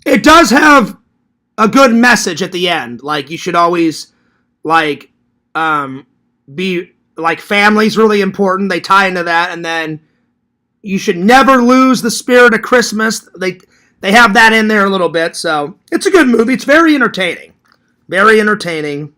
It does have a good message at the end. Like, you should always, like, be... Like, family's really important. They tie into that. And then you should never lose the spirit of Christmas. They have that in there a little bit. So it's a good movie. It's very entertaining. Very entertaining.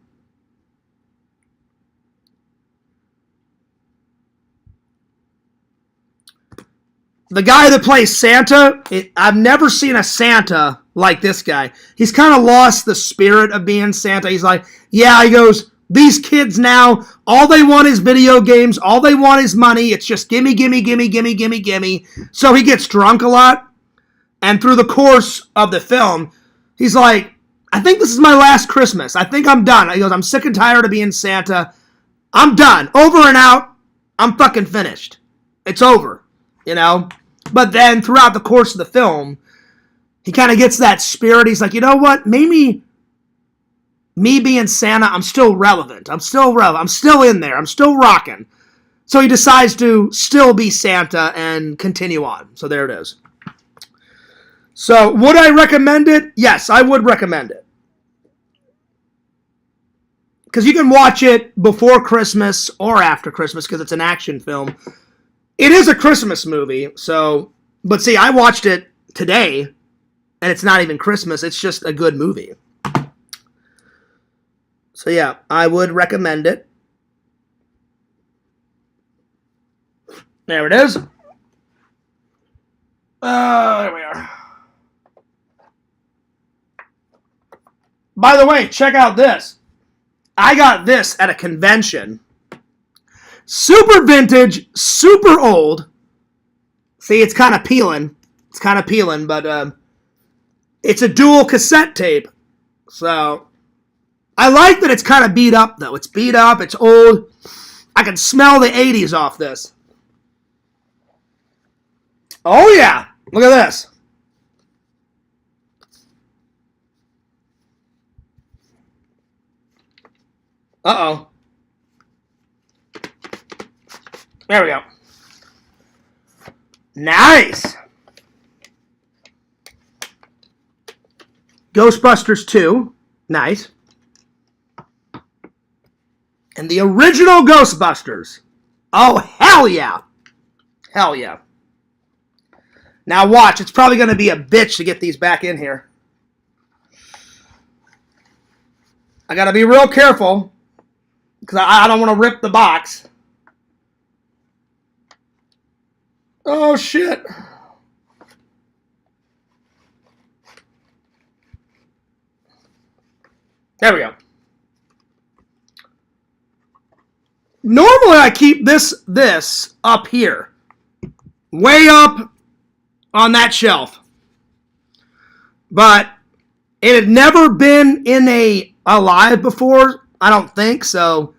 The guy that plays Santa, I've never seen a Santa like this guy. He's kind of lost the spirit of being Santa. He's like, yeah, he goes... These kids now, all they want is video games. All they want is money. It's just gimme, gimme, gimme, gimme, gimme, gimme. So he gets drunk a lot. And through the course of the film, he's like, I think this is my last Christmas. I think I'm done. He goes, I'm sick and tired of being Santa. I'm done. Over and out. I'm fucking finished. It's over. You know? But then throughout the course of the film, he kind of gets that spirit. He's like, you know what? Maybe... Me being Santa, I'm still relevant. I'm still relevant. I'm still in there. I'm still rocking. So he decides to still be Santa and continue on. So there it is. So would I recommend it? Yes, I would recommend it. because you can watch it before Christmas or after Christmas because it's an action film. It is a Christmas movie, so, but see, I watched it today, and it's not even Christmas, it's just a good movie. So yeah, I would recommend it. There it is. There we are. By the way, check out this. I got this at a convention. Super vintage, super old. See, it's kind of peeling. It's kind of peeling, but it's a dual cassette tape. So, I like that it's kind of beat up, though. It's beat up, it's old. I can smell the 80s off this. Oh, yeah. Look at this. Uh-oh. There we go. Nice. Ghostbusters 2. Nice. And the original Ghostbusters. Oh, hell yeah. Hell yeah. Now watch, it's probably going to be a bitch to get these back in here. I got to be real careful because I don't want to rip the box. Oh, shit. There we go. Normally I keep this up here. Way up on that shelf. But it had never been in a live before, I don't think, so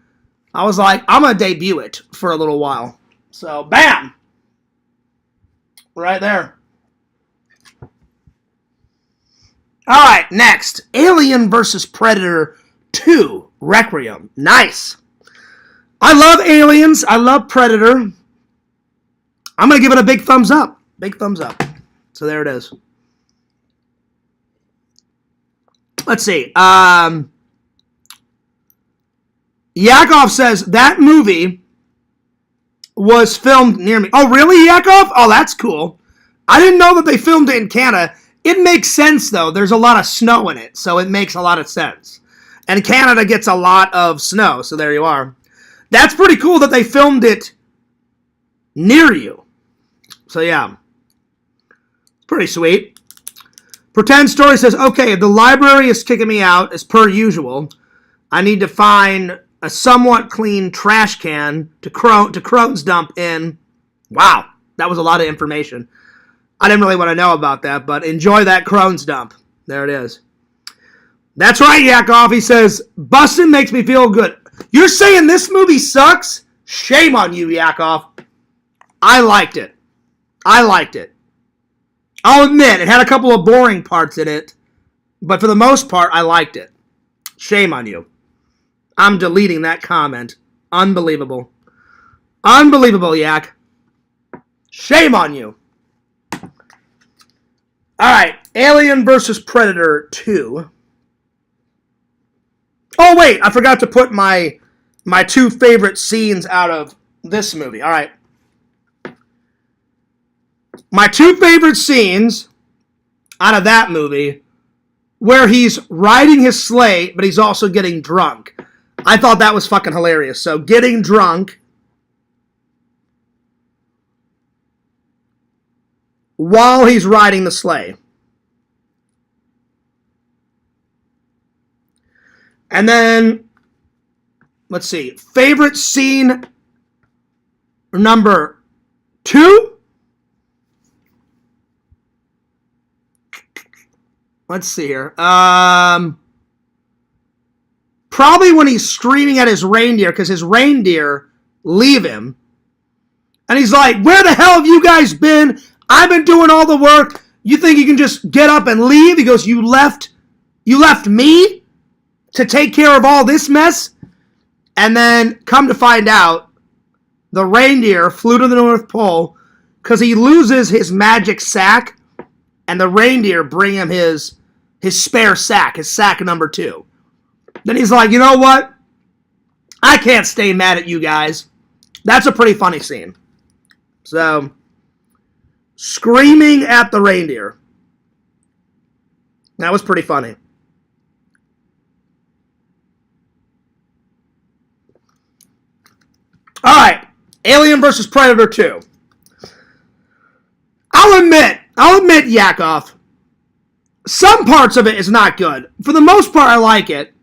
I was like, I'm going to debut it for a little while. So, bam! Right there. Alright, next. Alien vs. Predator 2 Requiem. Nice. I love Aliens. I love Predator. I'm going to give it a big thumbs up. Big thumbs up. So there it is. Let's see. Yakov says that movie was filmed near me. Oh, really, Yakov? Oh, that's cool. I didn't know that they filmed it in Canada. It makes sense, though. There's a lot of snow in it, so it makes a lot of sense. And Canada gets a lot of snow, so there you are. That's pretty cool that they filmed it near you. So, yeah. Pretty sweet. Pretend Story says, okay, the library is kicking me out, as per usual. I need to find a somewhat clean trash can to Croton's dump in. Wow, that was a lot of information. I didn't really want to know about that, but enjoy that Croton's dump. There it is. That's right, Yakov. He says, bustin' makes me feel good. You're saying this movie sucks? Shame on you, Yakov. I liked it. I liked it. I'll admit, it had a couple of boring parts in it, but for the most part, I liked it. Shame on you. I'm deleting that comment. Unbelievable. Unbelievable, Yak. Shame on you. Alright, Alien vs. Predator 2. Oh, wait, I forgot to put my two favorite scenes out of this movie. Alright. My two favorite scenes out of that movie, where he's riding his sleigh, but he's also getting drunk. I thought that was fucking hilarious. So, getting drunk while he's riding the sleigh. And then, let's see, favorite scene number 2? Let's see here. Probably when he's screaming at his reindeer because his reindeer leave him. And he's like, where the hell have you guys been? I've been doing all the work. You think you can just get up and leave? He goes, you left me to take care of all this mess? And then come to find out, the reindeer flew to the North Pole because he loses his magic sack, and the reindeer bring him his spare sack, his sack number 2. Then he's like, you know what? I can't stay mad at you guys. That's a pretty funny scene. So, screaming at the reindeer. That was pretty funny. All right, Alien vs. Predator 2. I'll admit, Yakov, some parts of it is not good. For the most part, I like it.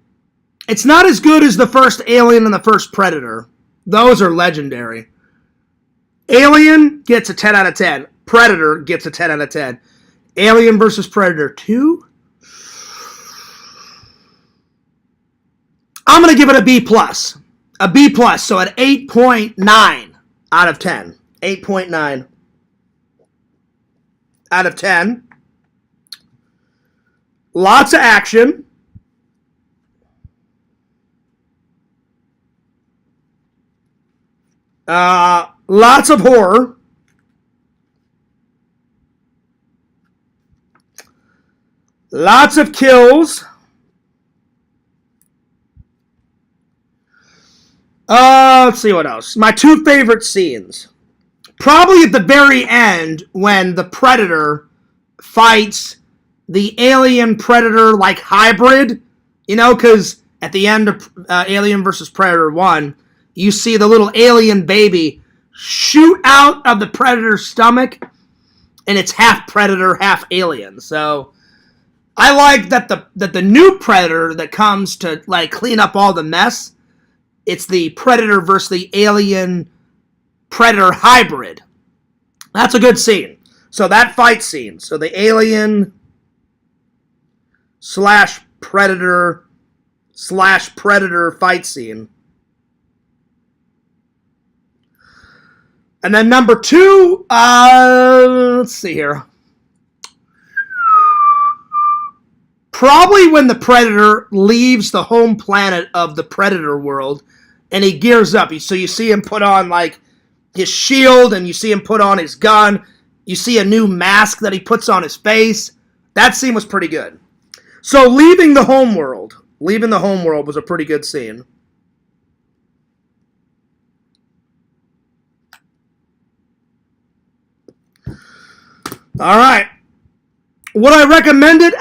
It's not as good as the first Alien and the first Predator. Those are legendary. Alien gets a 10 out of 10. Predator gets a 10 out of 10. Alien vs. Predator 2. I'm going to give it a B+. A B+, so an 8.9 out of 10. 8.9 out of 10. Lots of action. Lots of horror. Lots of kills. Let's see what else. My two favorite scenes. Probably at the very end when the Predator fights the Alien Predator like hybrid. You know, because at the end of Alien vs. Predator 1, you see the little alien baby shoot out of the Predator's stomach, and it's half Predator, half alien. So I like that the new Predator that comes to like clean up all the mess, it's the Predator versus the Alien Predator hybrid. That's a good scene. So that fight scene. So the Alien / Predator / Predator fight scene. And then number 2, let's see here. Probably when the Predator leaves the home planet of the Predator world and he gears up. So you see him put on like his shield and you see him put on his gun. You see a new mask that he puts on his face. That scene was pretty good. So leaving the home world was a pretty good scene. All right. Would I recommend it?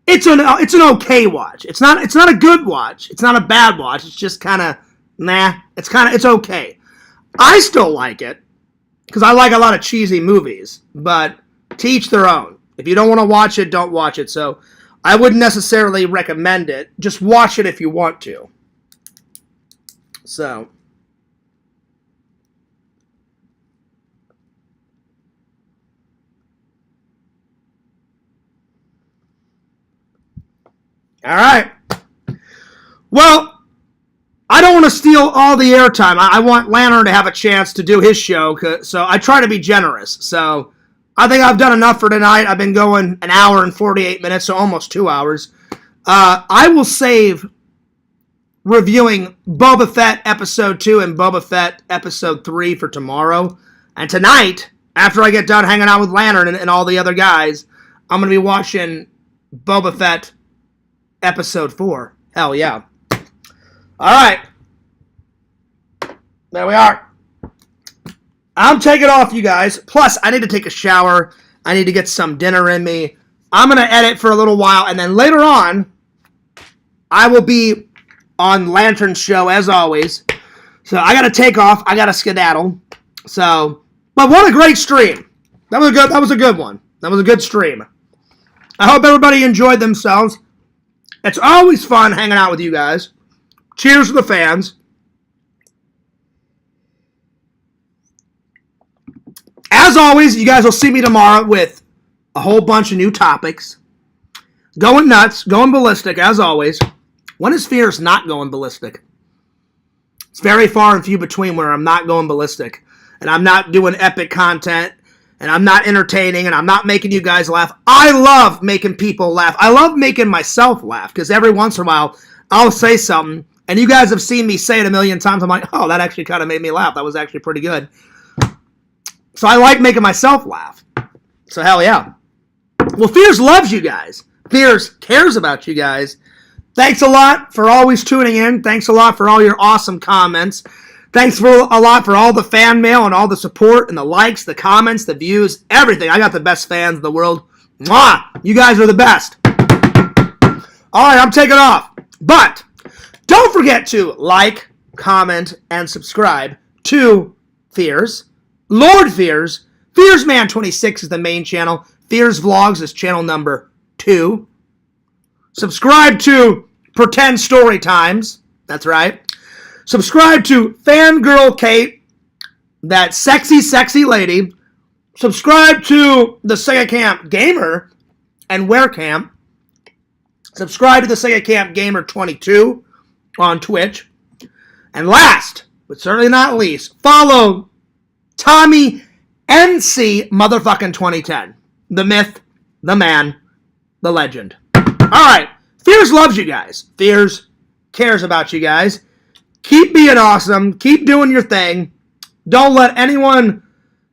It's an okay watch. It's not a good watch. It's not a bad watch. It's just kind of nah. It's okay. I still like it because I like a lot of cheesy movies, but to each their own. If you don't want to watch it, don't watch it. So I wouldn't necessarily recommend it. Just watch it if you want to. So. All right. Well, I don't want to steal all the airtime. I want Lantern to have a chance to do his show, so I try to be generous. So I think I've done enough for tonight. I've been going an hour and 48 minutes, so almost 2 hours. I will save reviewing Boba Fett Episode 2 and Boba Fett Episode 3 for tomorrow. And tonight, after I get done hanging out with Lantern and all the other guys, I'm going to be watching Boba Fett Episode 4. Hell yeah. Alright. There we are. I'm taking off, you guys. Plus, I need to take a shower. I need to get some dinner in me. I'm going to edit for a little while, and then later on, I will be on Lantern's show, as always. So, I got to take off. I got to skedaddle. So, but what a great stream. That was a good one. That was a good stream. I hope everybody enjoyed themselves. It's always fun hanging out with you guys. Cheers to the fans. As always, you guys will see me tomorrow with a whole bunch of new topics. Going nuts, going ballistic, as always. When is Fierce not going ballistic? It's very far and few between where I'm not going ballistic. And I'm not doing epic content. And I'm not entertaining, and I'm not making you guys laugh. I love making people laugh. I love making myself laugh, because every once in a while, I'll say something, and you guys have seen me say it a million times. I'm like, oh, that actually kind of made me laugh. That was actually pretty good. So I like making myself laugh. So hell yeah. Well, Fears loves you guys. Fears cares about you guys. Thanks a lot for always tuning in. Thanks a lot for all your awesome comments. Thanks a lot for all the fan mail and all the support and the likes, the comments, the views, everything. I got the best fans in the world. Mwah! You guys are the best. All right, I'm taking off. But don't forget to like, comment, and subscribe to Fears. Lord Fears. FearsMan26 is the main channel. Fears Vlogs is channel number 2. Subscribe to Pretend Story Times. That's right. Subscribe to Fangirl Kate, that sexy, sexy lady. Subscribe to the Sega Camp Gamer and Werecamp. Subscribe to the Sega Camp Gamer 22 on Twitch. And last, but certainly not least, follow Tommy NC motherfucking 2010. The myth, the man, the legend. Alright, Fears loves you guys. Fears cares about you guys. Keep being awesome. Keep doing your thing. Don't let anyone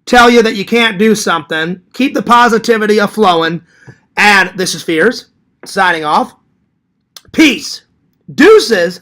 tell you that you can't do something. Keep the positivity a-flowing. And this is Fears, signing off. Peace. Deuces.